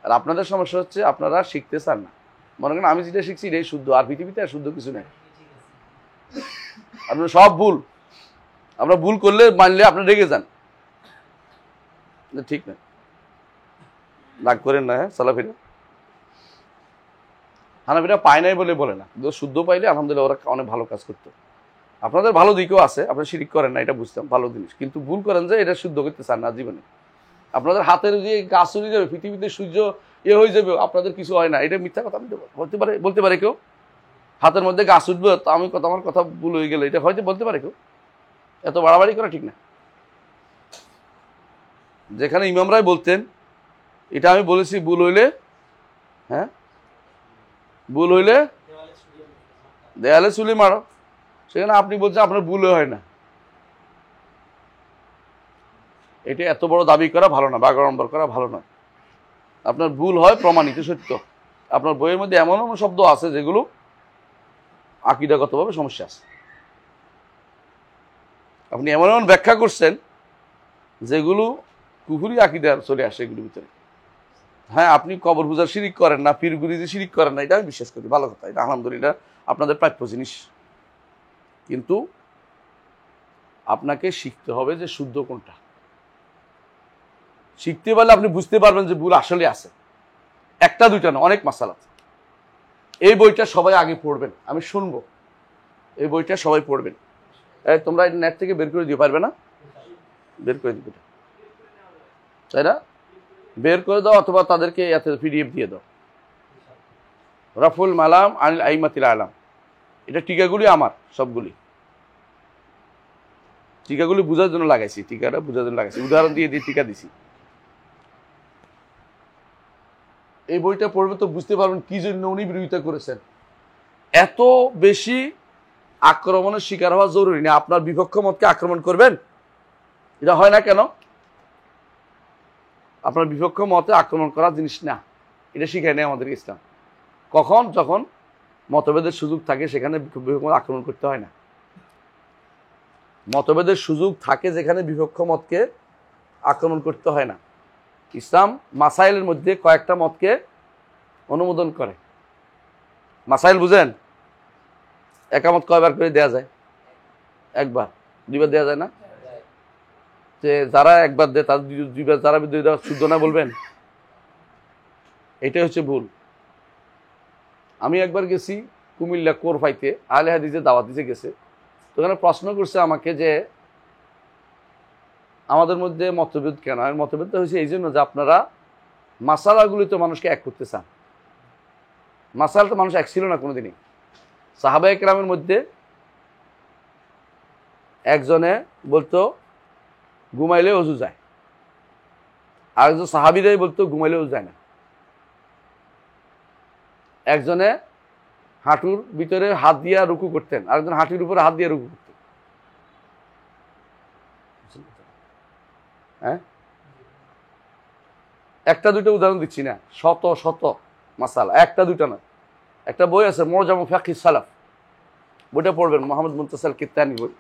আর আপনাদের সমস্যা হচ্ছে আপনারা শিখতে চান না। মনে করেন আমি যেটা শিখছি এটাই শুদ্ধ, আর পৃথিবীতে আর শুদ্ধ কিছু নেই। আপনার সব ভুল, আমরা ভুল করলে মানলে আপনার রেগে যান, ঠিক না? রাগ করেন না। হ্যাঁ, সালাফিরা হানাফিরা পায় নাই বলে বলে না, শুদ্ধ পাইলে আলহামদুলিল্লাহ ওরা অনেক ভালো কাজ করতো। আপনাদের ভালো দিকেও আছে, আপনারা শিরিক করেন না, এটা বুঝতাম ভালো জিনিস, কিন্তু ভুল করেন যে এটা শুদ্ধ করতে চান না জীবনে। আপনাদের হাতের যে গাছ চলে যাবে, পৃথিবীতে সূর্য হয়ে যাবে, আপনাদের কিছু হয় না, এটা মিথ্যা কথা বলতে পারে কেউ? হাতের মধ্যে গাছ উঠবে তো আমার কথা ভুল হয়ে গেলে এটা হয়তো বলতে পারে কেউ? এত বাড়াবাড়ি করা ঠিক না। যেখানে ইমামরাই বলতেন এটা আমি বলেছি ভুল হইলে, হ্যাঁ ভুল হইলে দেয়ালে চুলি মারো, সেখানে আপনি বলছেন আপনার ভুল হয় না। এটা এত বড় দাবি করা ভালো না, বাগাড়ম্বর করা ভালো নয়। আপনার ভুল হয় প্রমাণিত সত্য। আপনার বইয়ের মধ্যে এমন এমন শব্দ আছে যেগুলো আকীদাগতভাবে সমস্যা আছে। আপনি এমন এমন ব্যাখ্যা করছেন যেগুলো কুফরি আকীদার চলে আসে এগুলোর ভিতরে। হ্যাঁ, আপনি কবর পূজার শিরিক করেন না, পীরগুরিতে শিরিক করেন না, এটা আমি বিশ্বাস করি, ভালো কথা, এটা আলহামদুলিল্লাহ আপনাদের প্রাপ্য জিনিস। কিন্তু আপনাকে শিখতে হবে যে শুদ্ধ কোনটা। শিখতে পারলে আপনি বুঝতে পারবেন যে ভুল আসলে আছে। একটা দুইটা না, অনেক মাসালা আছে। এই বইটা সবাই আগে পড়বেন, আমি শুনবো, এই বইটা সবাই পড়বেন। তোমরা নেট থেকে বের করে দিতে পারবে না? বের করে দিবে, তাই না? বের করে দাও, অথবা তাদেরকে পিডিএফ দিয়ে দাও। রাফুল মালাম আনিল আইমাতিল আলাম, এটা টিকাগুলি আমার সবগুলি, টিকাগুলি বোঝার জন্য লাগাইছি, টিকাটা বোঝার জন্য লাগাইছি, উদাহরণ দিয়ে দিয়ে টিকা দিছি। এই বইটা পড়বে তো বুঝতে পারবেন কি জন্য উনি বিরোধিতা করেছেন। এত বেশি আক্রমণের শিকার হওয়া জরুরি না। আপনার বিপক্ষ মতকে আক্রমণ করবেন, এটা হয় না কেন? আপনার বিপক্ষ মতে আক্রমণ করা জিনিস না, এটা শিখায় নেই আমাদের ইসলাম। কখন? যখন মতভেদের সুযোগ থাকে, সেখানে বিপক্ষ মত আক্রমণ করতে হয় না। মতভেদের সুযোগ থাকে যেখানে বিপক্ষ মতকে আক্রমণ করতে হয় না। ইসলাম মাসাইলের মধ্যে কয়েকটা মতকে অনুমোদন করে। মাসাইল বুঝেন? একামত কয়বার করে দেয়া যায়? একবার, দুইবার দেয়া যায় না? যে যারা একবার দেয় তাদের দুইবার, যারা শুদ্ধ না বলবেন, এটাই হচ্ছে ভুল। আমি একবার গেছি কুমিল্লা কোরফাইতে, আহলে হাদিসে দাওয়াত দিতে গেছে, তো ওখানে প্রশ্ন করছে আমাকে যে আমাদের মধ্যে মতভেদ কেন? আর মতভেদটা হয়েছে এই জন্য যে আপনারা মাসালাগুলি তো মানুষকে এক করতে চান। মাসাল তো মানুষ এক ছিল না কোনোদিনই। সাহাবায়ে কেরামের মধ্যে একজনে বলতো ঘুমাইলে অজু যায়, আর একজন সাহাবীরাই বলতো ঘুমাইলে অজু যায় না। একজনে হাঁটুর ভিতরে হাত দিয়া রুকু করতেন, আরেকজন হাঁটুর উপরে হাত দিয়ে রুকু করতেন। হ্যাঁ, একটা দুইটা উদাহরণ দিচ্ছি না, শত শত মাসালা, একটা দুইটা না। একটা বই আছে মুজাম ফিকহ সালাফ, বইটা পড়বেন, মোহাম্মদ মুনতাসির কিত্তানি বই,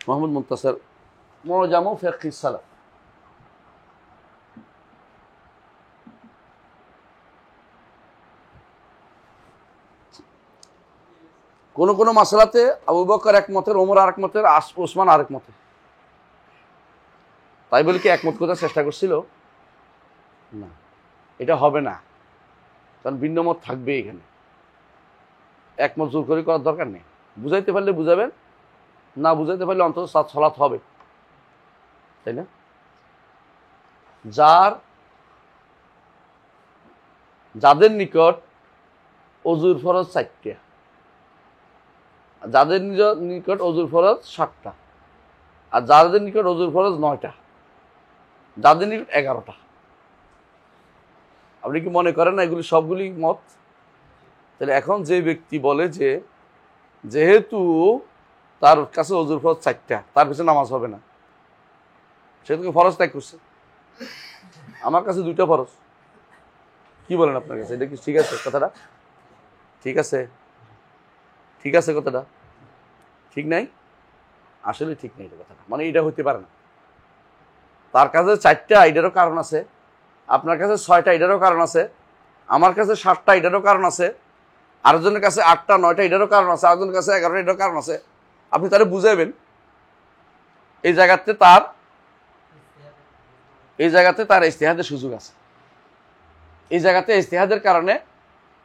মোহাম্মদ মুনতাসির মুজাম ফিকহ সালাফ। কোন কোন মাসালাতে আবু বকর এক মতের, ওমর আরেক মতের, ওসমান আরেক মতের। তাই বলে কি একমত করার চেষ্টা করছিল? না, এটা হবে না, কারণ ভিন্ন মত থাকবে এখানে। একমত জোর করে করার দরকার নেই। বুঝাইতে পারলে বুঝাবেন, না বুঝাইতে পারলে অন্তত সালাত হবে, তাই না? যাদের নিকট অজুর ফরজ 4টা, যাদের নিকট অজুর ফরজ 7টা, আর যাদের নিকট অজুর ফরজ 9টা, যাদের নিকট 11টা। আপনি কি মনে করেন না এগুলি সবগুলি মত? তাহলে এখন যে ব্যক্তি বলে যে যেহেতু তার কাছে অজুর ফরজ 4টা, তার পিছনে নামাজ হবে না, সে তো ফরজ ত্যাগ করছে। আমার কাছে 2টা ফরজ, কি বলেন আপনার কাছে? এটা কি ঠিক আছে কথাটা? ঠিক আছে? ঠিক আছে কথাটা? ঠিক নাই? আসলে ঠিক নেই এটা কথাটা, মানে এটা হইতে পারে না। তার কাছে 4টা, এটারও কারণ আছে। আপনার কাছে 6টা, এটারও কারণ আছে। আমার কাছে 7টা, এটারও কারণ আছে। আরেকজনের কাছে 8টা 9টা, এটারও কারণ আছে। আরেকজনের কাছে 11টা, এটারও কারণ আছে। আপনি তারা বুঝাইবেন এই জায়গাতে তার ইজতিহাদের সুযোগ আছে। এই জায়গাতে ইজতিহাদের কারণে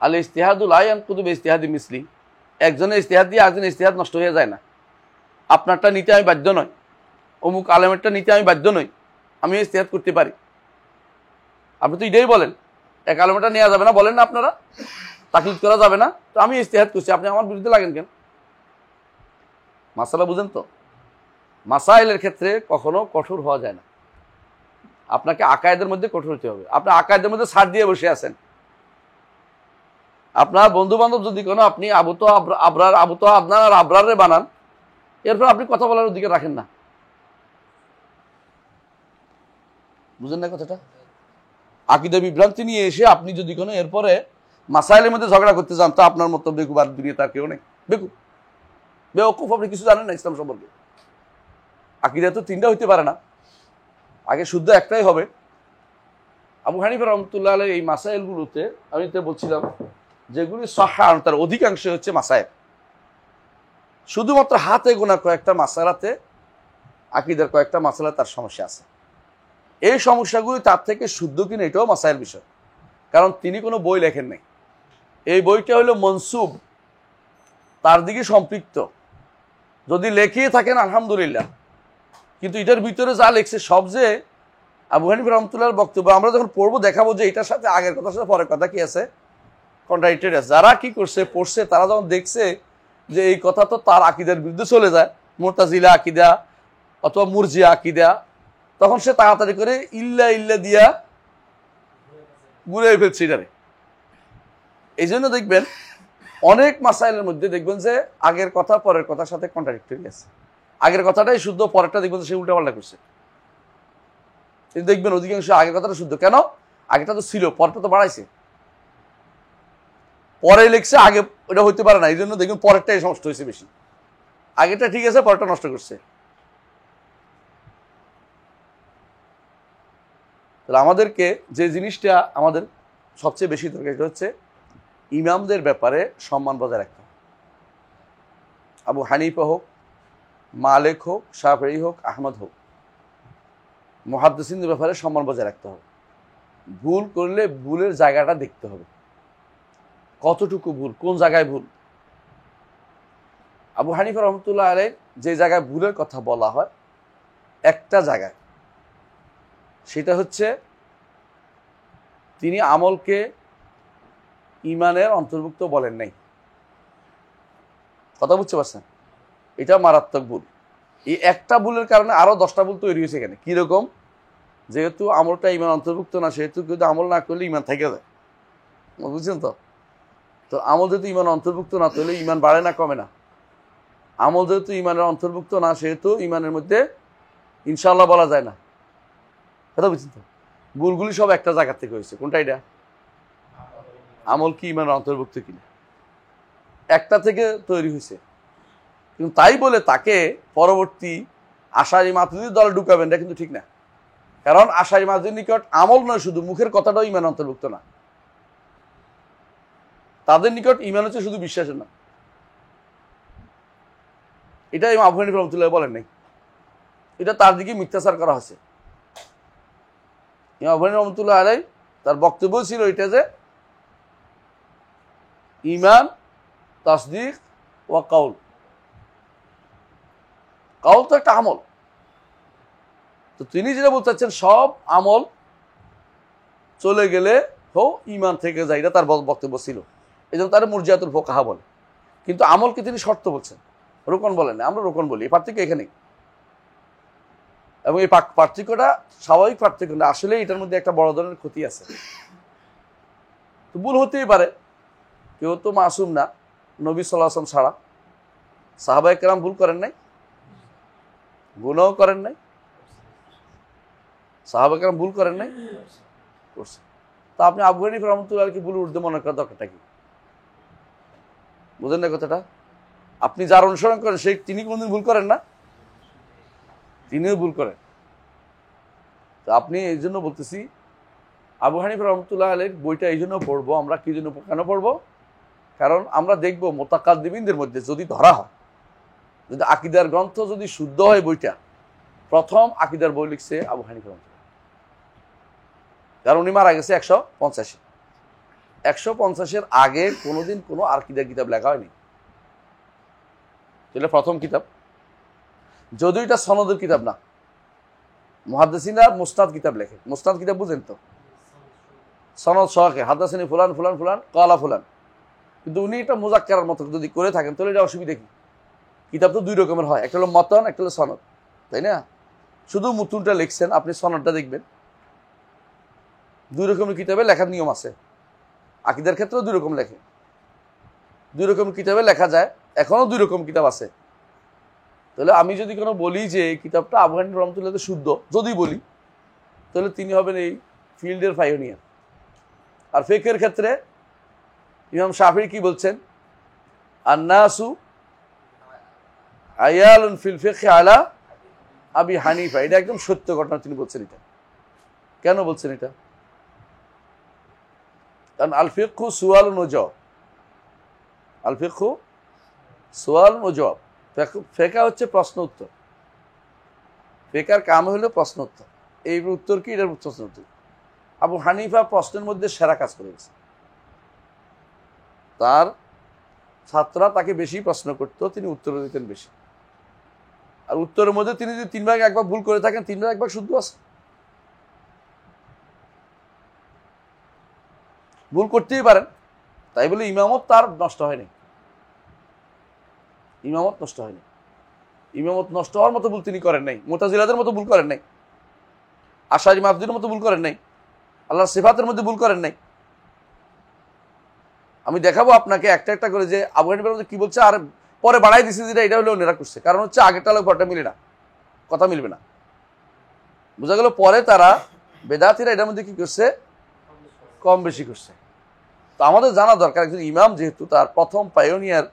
আল ইজতিহাদুল লা ইয়ানকুদু বিইজতিহাদি মিসলি, একজনের ইজতিহাদ দিয়ে আরেকজনের ইজতিহাদ নষ্ট হয়ে যায় না। আপনারটা নিতে আমি বাধ্য নই, অমুক আলেমেরটা নিতে আমি বাধ্য নই, আমি ইজতিহাদ করতে পারি। আপনি তো এটাই বলেন, এক আলেমেরটা নেওয়া যাবে না বলেন না আপনারা, তাকলিদ করা যাবে না, তো আমি ইজতিহাদ করছি, আপনি আমার বিরুদ্ধে লাগেন কেন? মাসালা বুঝেন তো? মাসাইলের ক্ষেত্রে কখনো কঠোর হওয়া যায় না। আপনাকে আকায়েদের মধ্যে কঠোর হতে হবে। আপনি আকায়েদের মধ্যে ছাড় দিয়ে বসে আছেন। আপনার বন্ধু বান্ধব যদি কোনো আপনি আবনার আর আবরারে বানান, এরপর আপনি কথা বলার অধিকার রাখেন না। বুঝেন না কথাটা? আকীদা বিভ্রান্তি নিয়ে এসে আপনি যদি কোনো এরপরে মাসাইলের মধ্যে ঝগড়া করতে যান, তো আপনার মতো বেকুব আর দুনিয়া তার কেউ নেই। বেওকুফ, আপনি কিছু জানেন না ইসলাম সম্পর্কে। আকীদা তো 3টা হইতে পারে না, আগে শুদ্ধ একটাই হবে। আবু হানিফা রহমতুল্লাহ আলাইহি এই মাসাইলগুলোতে আমি তো বলছিলাম যেগুলি সাহাহ, তার অধিকাংশ হচ্ছে মাসাইল। শুধুমাত্র হাতে গোনা কয়েকটা মাসালাতে, আকীদার কয়েকটা মাসালা তার সমস্যা আছে। এই সমস্যাগুলি তার থেকে শুদ্ধ কিনা এটাও মাসাইল বিষয়, কারণ তিনি কোনো বই লেখেন নাই। এই বইটা হলো মনসুব, তার দিকে সম্পৃক্ত। যদি লেখিয়ে থাকেন আলহামদুলিল্লাহ, কিন্তু এটার ভিতরে যা লেখছে সব যে আবু হানিফা রহমতুল্লাহর বক্তব্য, আমরা যখন পড়বো দেখাবো যে এটার সাথে আগের কথার সাথে পরের কথা কি আছে, কন্ট্রাডিক্টরি আছে। যারা কি করছে পড়ছে, তারা যখন দেখছে যে এই কথা তো তার আকীদার বিরুদ্ধে চলে যায়, মুরতাজিলা আকীদা অথবা মুরজিয়া আকীদা, তখন সে তাড়াতাড়ি করে ইল্লা দিয়া ঘুরে ফেলছে এটারে। এই জন্য দেখবেন অনেক মাসাইলের মধ্যে দেখবেন যে আগের কথা পরের কথার সাথে কন্ট্রাডিক্টরি আছে। আগের কথাটাই শুদ্ধ, পরেরটা দেখবেন সে উল্টাপাল্টা করছে। কিন্তু দেখবেন অধিকাংশ আগের কথাটা শুদ্ধ। কেন? আগেটা তো ছিল, পরেরটা তো বাড়াইছে। পরে লিখছে, আগে ওটা হইতে পারে না, এই জন্য দেখবেন পরেরটাই নষ্ট হয়েছে বেশি। আগেটা ঠিক আছে, পরেরটা নষ্ট করছে। তাহলে আমাদেরকে যে জিনিসটা আমাদের সবচেয়ে বেশি দরকার, এটা হচ্ছে ইমামদের ব্যাপারে সম্মান বজায় রাখতে হবে। আবু হানিফা হোক, মালিক হোক, শাফিঈ হোক, আহমদ হোক, মুহাদ্দিসিনদের ব্যাপারে সম্মান বজায় রাখতে হবে। ভুল করলে ভুলের জায়গাটা দেখতে হবে, কতটুকু ভুল, কোন জায়গায় ভুল। আবু হানিফা রহমতুল্লাহ আলাইহি যে জায়গায় ভুলের কথা বলা হয় একটা জায়গায়, সেটা হচ্ছে তিনি আমলকে ইমানের অন্তর্ভুক্ত বলেন নাই। কথা বুঝতে পারছেন? এটা মারাত্মক ভুল। এই একটা ভুলের কারণে আরো 10টা ভুল তৈরি হয়েছে এখানে। কিরকম? যেহেতু আমলটা ইমান অন্তর্ভুক্ত না, সেহেতু কিন্তু আমল না করলে ইমান থেকে যায়। বুঝছেন তো? তো আমল যেহেতু ইমান অন্তর্ভুক্ত না, তাহলে ইমান বাড়ে না কমে না। আমল যেহেতু ইমানের অন্তর্ভুক্ত না, সেহেতু ইমানের মধ্যে ইনশাআল্লাহ বলা যায় না। কথা বুঝছেন তো? ভুলগুলি সব একটা জায়গা থেকে হয়েছে। কোনটা? এটা আমল কি ইমানের অন্তর্ভুক্ত কিনা, একটা থেকে তৈরি হয়েছে। কিন্তু তাই বলে তাকে পরবর্তী আশারি মাতুরিদের দলে ঢুকাবেন, এটা কিন্তু ঠিক না। কারণ আশারি মাতুরিদের নিকট আমল নয়, শুধু মুখের কথাটাও ইমান অন্তর্ভুক্ত না। তাদের নিকট ইমান হচ্ছে শুধু বিশ্বাসের না। এটা ইমাম আবু হানিফা রাহমাতুল্লাহ বলেন নাই, এটা তার দিকে মিথ্যাচার করা হয়েছে। ইমাম আবু হানিফা রাহমাতুল্লাহ আলাইহি তার বক্তব্য ছিল এটা যে ইমান, তাসদিক ওয়া কাউল। কাউল তো একটা আমল। তো তিনি যেটা বলতে চাচ্ছেন, সব আমল চলে গেলে ইমান থেকে যায়, এটা তার বক্তব্য ছিল। এই জন্য তারা মুরজিয়াতুল ফুকাহা বলে। কিন্তু আমলকে তিনি শর্ত বলছেন, রোকন বলেন না। আমরা রোকন বলি। এই পার্থক্য এখানেই। এবং এই পার্থক্যটা স্বাভাবিক পার্থক্য না, আসলে এটার মধ্যে একটা বড় ধরনের ক্ষতি আছে। তো ভুল হতেই পারে, কেউ তো মাসুম না, নবী সাল্লাল্লাহু আলাইহি ওয়াসাল্লাম ছাড়া। সাহাবায়ে কেরাম ভুল করেন নাই, গুনাহও করেন নাই। সাহাবায়ে কেরাম ভুল করেন নাই, করছে। তা আপনি আবু হানিফা রাহমাতুল্লাহ আলাইহি ভুল ঊর্ধ্বে মনে করার দরকারটা কি? বুঝেন না কথাটা? আপনি যার অনুসরণ করেন তিনি কোনদিন ভুল করেন না, তিনিও ভুল করেন। তো আপনি এই জন্য বলতেছি, আবু হানিফা রহমতুল্লাহ আলাইহির বইটা এই জন্য পড়বো আমরা, কি জন্য কেন পড়বো? কারণ আমরা দেখবো মুতাকাদ্দিমিনদের মধ্যে যদি ধরা হয়, যদি আকিদার গ্রন্থ যদি শুদ্ধ হয় বইটা, প্রথম আকিদার বই লিখছে আবু হানিফা রহমতুল্লাহ। কারণ উনি মারা গেছে 150। 150-এর আগে কোনোদিন কোনো আকিদার কিতাব লেখা হয়নি। এটা প্রথম কিতাব, যদিও এটা সনদের কিতাব না। মুহাদ্দিসিনরা মুসনাদ কিতাব লেখে। মুসনাদ কিতাব বুঝেন তো, সনদ সহকে হাদাসানি ফুলান ফুলান ফুলান কলা ফুলান। কিন্তু উনি এটা মুজাক্কারার মতো যদি করে থাকেন তাহলে এটা অসুবিধা কি? কিতাব তো দুই রকমের হয়, একটা হলো মতন, একটা হলো সনদ, তাই না? শুধু মুতুনটা লিখছেন, আপনি সনদটা দেখবেন। দুই রকমের কিতাবে লেখার নিয়ম আছে। আকিদার ক্ষেত্রেও দুই রকম লেখে, দুই রকম কিতাবে লেখা যায়, এখনো দুই রকম কিতাব আছে। তাহলে আমি যদি কোনো বলি যে এই কিতাবটা আবু হানিফা রহমতুল্লাহ শুদ্ধ, যদি বলি, তাহলে তিনি হবেন এই ফিল্ডের পাইওনিয়ার। আর ফিকহের ক্ষেত্রে ইমাম শাফিঈ কি বলছেন? আন্নাসু আয়ালুন ফিল ফিকহি আলা আবি হানিফা। এটা একদম সত্য ঘটনা তিনি বলছেন। এটা কেন বলছেন এটা? কারণ আল ফিকহু সুআলুন ওয়া জওয়াব। আল ফিকহু সুআলুন ওয়া জওয়াব। ফিকহ হচ্ছে প্রশ্ন উত্তর। ফিকহের কাম হলো প্রশ্ন উত্তর। এই উত্তর কি? এটার প্রশ্ন উত্তর। আবু হানিফা প্রশ্নের মধ্যে সেরা কাজ করে গেছে। তার ছাত্ররা তাকে বেশি প্রশ্ন করতো, তিনি উত্তর দিতেন বেশি। আর উত্তরের মধ্যে তিনি যদি 3 ভাগ 1 ভাগ ভুল করে থাকেন, 3 ভাগ 1 ভাগ শুদ্ধ আছে। ভুল করতেই পারেন, তাই বলে ইমামত তার নষ্ট হয়নি। ইমামত নষ্ট হয়নি। ইমামত নষ্ট হওয়ার মতো ভুল তিনি করেন নাই। মুতাজিলাদের মতো ভুল করেন নাই। আশারি মাতুরিদের মতো ভুল করেন নাই। আল্লাহর সিফাতের মধ্যে ভুল করেন নাই। আমি দেখাবো আপনাকে একটা একটা করে যে আবু হানিফার মধ্যে কি বলছে, আর পরে বাড়াই দিচ্ছে যেটা এটা হলো ওনারা করছে। কারণ হচ্ছে আগেরটা লোক পরটা মিলে না, কথা মিলবে না। বোঝা গেল পরে তারা বেদাতিরা এটার মধ্যে কি করছে, কম বেশি করছে। তো আমাদের জানা দরকার, একজন ইমাম যেহেতু তার প্রথম পায়োনিয়ার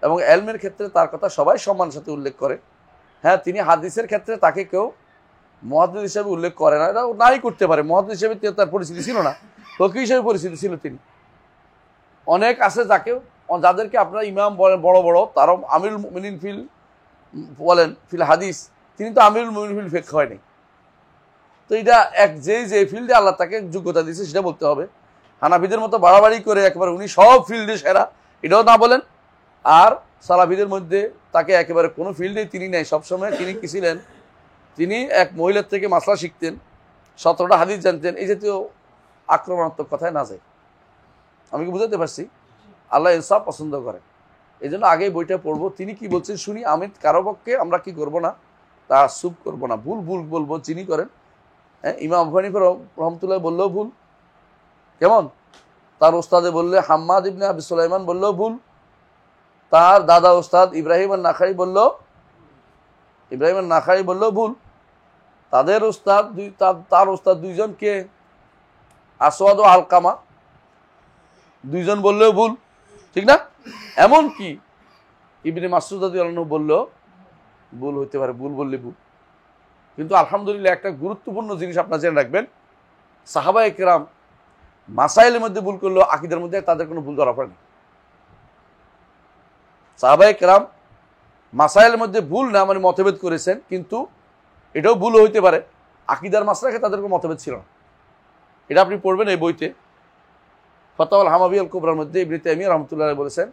এবং এলমের ক্ষেত্রে তার কথা সবাই সম্মানের সাথে উল্লেখ করে। হ্যাঁ, তিনি হাদিসের ক্ষেত্রে তাকে কেউ মুহাদ্দিস হিসেবে উল্লেখ করে না, এটা নাই করতে পারে। মুহাদ্দিস হিসেবে তার পরিস্থিতি ছিল না, ফকি হিসেবে পরিস্থিতি ছিল তিনি। অনেক আছে যাদেরকে আপনারা ইমাম বলেন, বড় বড়, তারও আমিরুল মুমিনিন ফিল বলেন ফিল হাদিস, তিনি তো আমিরুল মুমিনিন ফিল ফিকহ হয়নি। তো এটা যে ফিল্ডে আল্লাহ তাকে যোগ্যতা দিয়েছে সেটা বলতে হবে। হানাফিদের মতো বাড়াবাড়ি করে একেবারে উনি সব ফিল্ডে সেরা, এটাও না বলেন। আর সালাফিদের মধ্যে তাকে একেবারে কোনো ফিল্ডেই তিনি নেই। সবসময় তিনি কি ছিলেন? তিনি এক মহিলার থেকে মাসলা শিখতেন, 17টা হাদিস জানতেন। এই জাতীয় আক্রমণাত্মক কথায় না যায়। আমি কি বুঝাতে পারছি? আল্লাহ ইনসাফ পছন্দ করে, এই জন্য আগেই বইটা পড়বো। তিনি কি বলছেন শুনি। আমি কারো পক্ষে আমরা কি করবো না, তাআসসুব করবো না। ভুল ভুল বলবো, যিনি করেন। হ্যাঁ, ইমাম আবু হানিফা রহমতুল্লাহ বললেও ভুল, কেমন? তার ওস্তাদে বললে হাম্মাদ ইবনে আবি সুলাইমান বললেও ভুল, তার দাদা ওস্তাদ ইব্রাহিম আন-নাখাই বললেও ভুল। তাদের ওস্তাদ তার ওস্তাদ দুইজন কে? আসওয়াদ ও আলকামা, দুইজন বললেও ভুল, ঠিক না? এমন কি ইবনে মাসউদ রাদিয়াল্লাহু আনহু বললেও ভুল হইতে পারে, ভুল বললে ভুল। কিন্তু আলহামদুলিল্লাহ একটা গুরুত্বপূর্ণ জিনিস আপনারা জেনে রাখবেন, সাহাবায়ে কেরাম মাসাইলের মধ্যে ভুল করলেও আকীদার মধ্যে তাদের কোনো ভুল ধরা পড়েনি। সাহাবায়ে কেরাম মাসাইলের মধ্যে ভুল না মানে মতভেদ করেছেন, কিন্তু এটাও ভুল হইতে পারে। আকীদার মাসলাকে তাদের কোনো মতভেদ ছিল না। এটা আপনি পড়বেন এই বইতে, ফাতাওয়াল হামাবিয়াল কুবরার মধ্যে ইবনে তাইমিয়া রাহমাতুল্লাহ আলাইহি বলেছেন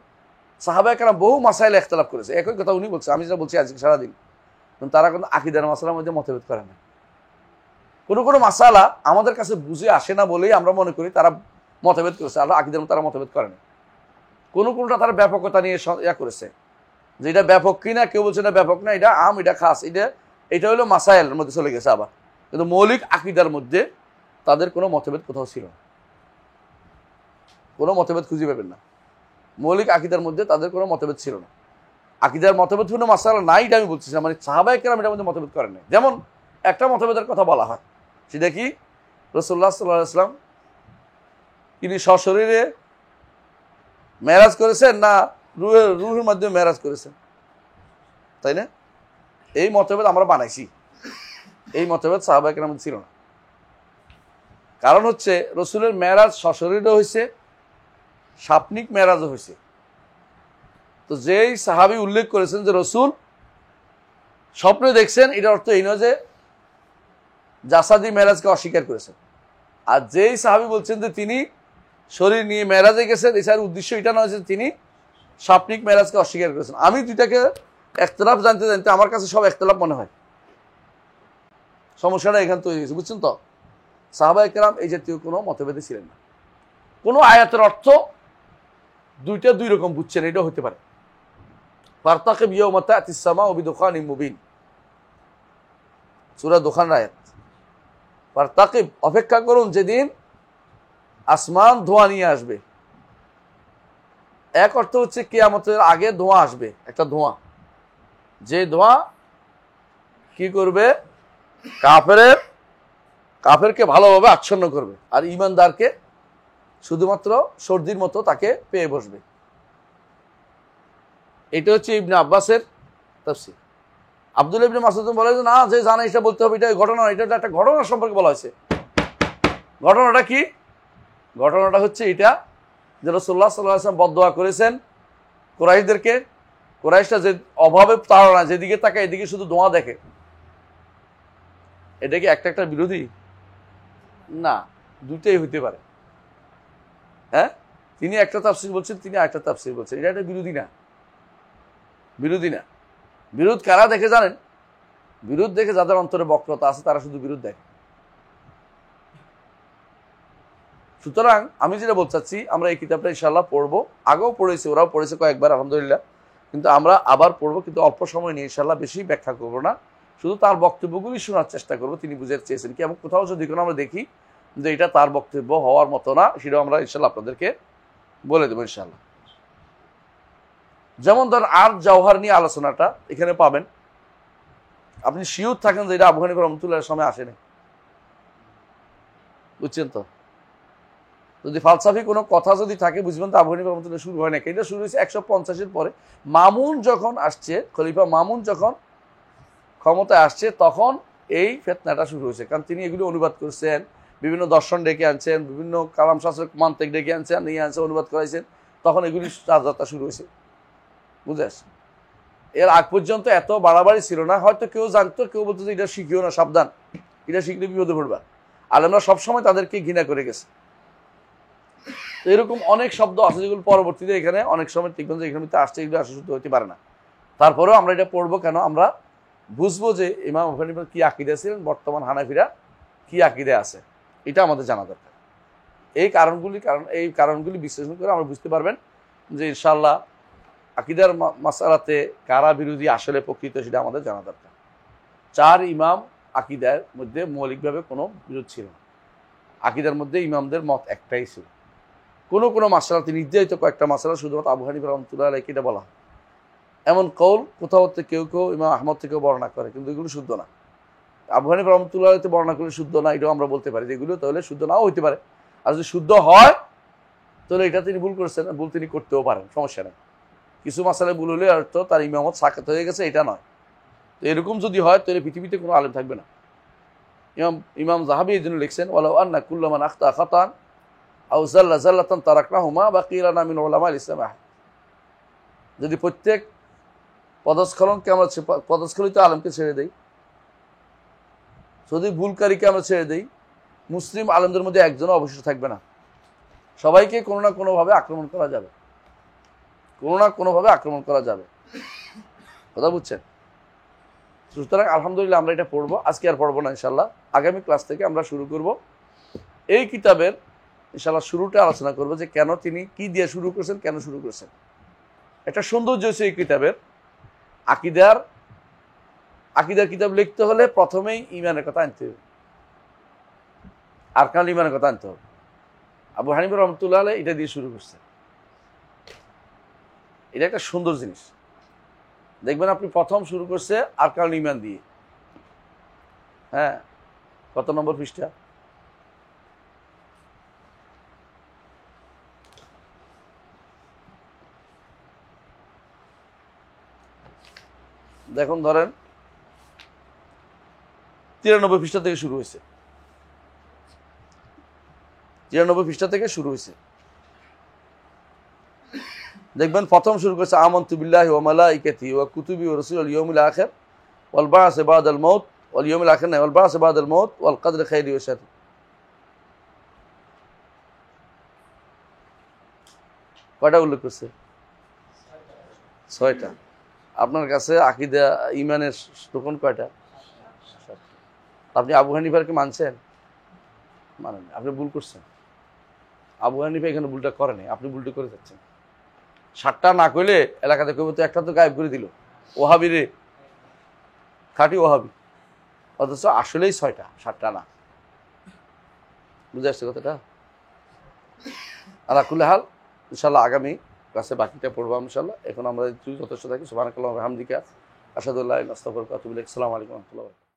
সাহাবায়ে কেরাম বহু মাসাইলে ইখতিলাফ করেছে। একই কথা উনি বলছেন, আমি যেটা বলছি আজকে সারাদিন। তারা কিন্তু আকীদার মাসলার মধ্যে মতভেদ করে না। কোনো কোনো মাসালা আমাদের কাছে বুঝে আসে না বলেই আমরা মনে করি তারা মতভেদ করেছে, আর আকীদার মধ্যে তারা মতভেদ করে না। কোনটা তারা ব্যাপকতা নিয়ে করেছে, যে এটা ব্যাপক কিনা, কেউ বলছে না ব্যাপক না, এটা আম, এটা খাস, এটা হলো মাসাইলের মধ্যে চলে গেছে আবার। কিন্তু মৌলিক আকীদার মধ্যে তাদের কোনো মতভেদ কোথাও ছিল না, কোনো মতভেদ খুঁজে পাবেন না। মৌলিক আকীদার মধ্যে তাদের কোনো মতভেদ ছিল না। আকীদার মতভেদপূর্ণ মাসালা নাই এটা আমি বলছি না, মানে সাহাবায়ে কেরাম এটার মধ্যে মতভেদ করেন নাই। যেমন একটা মতভেদের কথা বলা হয়, সেটা কি? রাসূলুল্লাহ সাল্লাল্লাহু আলাইহি ওয়াসাল্লাম তিনি সশরীরে মেরাজ করেছেন না রূহের মাধ্যমে মেরাজ করেছেন, তাই না? এই মতভেদ আমরা বানাইছি, এই মতভেদ সাহাবায়ে কেরাম ছিল না। কারণ হচ্ছে রসুলের মেরাজ সশরীরও হয়েছে, স্বপ্নিক মেরাজও হয়েছে। তো যেই সাহাবী উল্লেখ করেছেন যে রসুল স্বপ্নে দেখছেন, এটার অর্থ এই নয় যে জাসাদি মেরাজকে অস্বীকার করেছেন। আর যেই সাহাবী বলছেন যে তিনি শরীর নিয়ে মেরাজে গেছেন, এছাড়া উদ্দেশ্য এটা নয় যে তিনি স্বপ্নিক মেরাজকে অস্বীকার করেছেন। আমি দুইটাকে একতলাফ জানতে জানতে আমার কাছে সব একতলাফ মনে হয়। সমস্যাটা এখান তৈরি হয়েছে, বুঝছেন তো? সাহাবায়ে কেরাম এই জাতীয় কোনো মতভেদে ছিলেন না। কোনো আয়াতের অর্থ দুইটা দুই রকম বুঝছেন, এটাও হতে পারে। ফারতাকিব ইয়াওমা তা'তিস সামাউ বিদুখানিম মুবিন, সূরা দুখানের আয়াত। ফারতাকিব, অপেক্ষা করুন যেদিন আসমান ধোঁয়া নিয়ে আসবে। এক অর্থ হচ্ছে কিয়ামতের আগে ধোঁয়া আসবে, একটা ধোঁয়া, যে ধোঁয়া কি করবে, কাফেরকে ভালোভাবে আচ্ছন্ন করবে, আর ঈমানদারকে শুধুমাত্র সর্দির মতো তাকে পেয়ে বসবে। এটা হচ্ছে ইবনে আব্বাসের তাফসীর। আব্দুল্লাহ ইবনে মাসউদ বলে যে না, যে জানে এটা বলতে হবে, এটা ঘটনা, এটা একটা ঘটনা সম্পর্কে বলা হয়েছে। ঘটনাটা কি? ঘটনাটা হচ্ছে এটা যে রাসূলুল্লাহ সাল্লাল্লাহু আলাইহি ওয়াসাল্লাম বদদোয়া করেছেন কুরাইশদেরকে। কুরাইশরা যে অভাবে তাড়না, যেদিকে তাকায় এদিকে শুধু ধোঁয়া দেখে। এটা কি একটা বিরোধী? না, দুটোই হইতে পারে। হ্যাঁ, তিনি একটা তাফসীর বলছেন, তিনি আরেকটা তাফসীর বলছেন। এটা একটা বিরোধী না, বিরোধী না। বিরোধ কারা দেখে জানেন? বিরোধ দেখে যাদের অন্তরে বক্রতা আছে, তারা শুধু বিরোধ দেখে। সুতরাং আমি যেটা বলতে চাচ্ছি, আমরা এই কিতাবটা ইনশাআল্লাহ পড়বো। আগেও পড়েছি, ওরাও পড়েছে কয়েকবার, আলহামদুলিল্লাহ। কিন্তু আমরা আবার পড়বো, কিন্তু অল্প সময় নিয়ে ইনশাআল্লাহ, বেশি ব্যাখ্যা করবো না। শুধু তার বক্তব্যগুলি শোনার চেষ্টা করবো, তিনি বুঝাতে চেয়েছেন কি। এবং কোথাও যদি কোনো আমরা দেখি যে এটা তার বক্তব্য হওয়ার মতো না, সেটাও আমরা ইনশাআল্লাহ আপনাদেরকে বলে দেবো ইনশাআল্লাহ। যেমন ধর আর জওহার নিয়ে আলোচনাটা এখানে পাবেন। আপনি শিওর থাকেন যে এটা আবু হানিফা রাহমাতুল্লাহর সময় আসেনি, বুঝছেন তো? যদি ফালসাফি কোনো কথা যদি থাকে, বুঝবেন তো আবু হানিফা রাহমাতুল্লাহ শুরু হয় না। এটা শুরু হয়েছে 150-এর পরে। মামুন যখন আসছে, খলিফা মামুন যখন ক্ষমতায় আসছে, তখন এই ফিতনাটা শুরু হয়েছে। কারণ তিনি এগুলো অনুবাদ করছেন, বিভিন্ন দর্শন ডেকে আনছেন, বিভিন্ন কালাম শাস্ত্রের মান্তিক ডেকে আনছেন, নিয়ে আনছেন, অনুবাদ করাইছেন। তখন এগুলি যাত্রা শুরু হয়েছে, বুঝে আসছে। এর আগ পর্যন্ত এত বাড়াবাড়ি ছিল না। হয়তো কেউ জানতো, কেউ বলতো যে এটা শিখিও না, সাবধান, এটা শিখলে বিপদে পড়বা। আলেমরা সবসময় তাদেরকে ঘৃণা করে গেছে। তো এরকম অনেক শব্দ আছে যেগুলো পরবর্তীতে এখানে অনেক সময় দেখবেন যে এখানে আসছে, এগুলো আসলে শুদ্ধ হতে পারে না। তারপরেও আমরা এটা পড়বো কেন? আমরা বুঝবো যে ইমাম আবু হানিফা কি আকীদা ছিলেন, বর্তমান হানাফিরা কি আকীদা আছে, এটা আমাদের জানা দরকার। এই কারণগুলি বিশ্লেষণ করে আমরা বুঝতে পারবেন যে ইনশাআল্লাহ আকীদার মাসালাতে কারা বিরোধী, আসলে প্রকৃত, সেটা আমাদের জানা দরকার। 4 ইমাম আকীদার মধ্যে মৌলিকভাবে কোনো বিরোধ ছিল না। আকীদার মধ্যে ইমামদের মত একটাই ছিল। কোনো মাসালাতে নির্ধারিত কয়েকটা মাসালা শুধুমাত্র আবু হানিফা রাহমাতুল্লাহ আলাইহি এটা বলা হয়। এমন কৌল কোথাও কেউ ইমাম আহমদ থেকেও বর্ণনা করে, কিন্তু এগুলো শুদ্ধ না। আবু হানিফা রাহমাতুল্লাহ আলাইহি বর্ণনা করলে শুদ্ধ না, এটাও আমরা বলতে পারি যে এগুলো তাহলে শুদ্ধ নাও হইতে পারে। আর যদি শুদ্ধ হয় তাহলে এটা তিনি ভুল করছেন, ভুল তিনি করতেও পারেন, সমস্যা নেই। কিছু মাসালায় ভুল হলে অর্থ তার ইমামত সাকাত হয়ে গেছে, এটা নয়। তো এরকম যদি হয় তাহলে পৃথিবীতে কোনো আলেম থাকবে না। ইমাম যাহাবী এই জন্য লিখছেন, ওয়ালাউ আন্না কুল্লা মান আখতা খাতান আও যাল্লা যাল্লাতান তারাকনাহুমা বাকিয়া লানা মিন উলামাল ইসলাম আহাদ। যদি প্রত্যেক পদস্খলনকে আমরা পদস্খলিত আলেমকে ছেড়ে দেই, যদি ভুলকারীকে আমরা ছেড়ে দেই, মুসলিম আলেমদের মধ্যে একজনও অবশিষ্ট থাকবে না। সবাইকে কোনো না কোনোভাবে আক্রমণ করা যাবে, কথা বুঝছেন? সুতরাং আলহামদুলিল্লাহ আমরা এটা পড়বো। আজকে আর পড়বো না ইনশাল্লাহ, আগামী ক্লাস থেকে আমরা শুরু করব। এই কিতাবের ইনশাল্লাহ শুরুটা আলোচনা করবো যে কেন তিনি কি দিয়ে শুরু করেছেন, কেন শুরু করেছেন। একটা সৌন্দর্য হচ্ছে এই কিতাবের, আকিদার কিতাব লিখতে হলে প্রথমেই ইমানের কথা আনতে হবে, আরকান ইমানের কথা আনতে হবে। আবু হানিফা রাহমাতুল্লাহ আলাইহি এটা দিয়ে শুরু করছে। এটা একটা সুন্দর জিনিস। দেখবেন আপনি প্রথম শুরু করছে আরকান ইমান দিয়ে। হ্যাঁ, কত নম্বর পৃষ্ঠা? দেখুন, ধরেন 93 পৃষ্ঠা থেকে শুরু হয়েছে। 93 পৃষ্ঠা থেকে শুরু হয়েছে। দেখবেন প্রথম শুরু করেছে আমানতু বিল্লাহি ওয়া মালাইকাতিহি ওয়া কুতুবিহি ওয়া রুসুলিহি ওয়াল ইয়াউমিল আখির ওয়াল বা'সি বা'দাল মাউত ওয়াল ইয়াউমিল আখির ওয়াল বা'সি বা'দাল মাউত ওয়াল কদরি খাইরিহি ওয়া শাররিহি। কয়টা উল্লেখ করছে? 6টা। আপনার কাছে আকীদা ঈমানের রুকন কয়টা? আপনি আবু হানিফারকে মানছেন? মানেন। আপনি ভুল করছেন। আবু হানিফা এখানে ভুলটা করেনি, আপনি ভুলটা করে যাচ্ছেন। 7টা না কইলে এলাকাতে কইব তো একটা তো গায়েব করে দিল, ওহাবি রে, খাঁটি ওহাবি। অথচ আসলেই 6টা, 7টা না। বুঝে আসছে কথাটা? আলা কুল্লি হাল, ইনশাল্লাহ আগামী ক্লাসে বাকিটা পড়বো ইনশাল্লাহ। এখন আমরা যথেষ্ট থাকি। সুবহানাকাল্লাহু ওয়া বিহামদিকা আশহাদু আল্লা ইলাহা ইল্লা আনতা আস্তাগফিরুকা ওয়া আতুবু ইলাইক। আসসালামু আলাইকুম ওয়া রাহমাতুল্লাহি ওয়া বারাকাতুহু।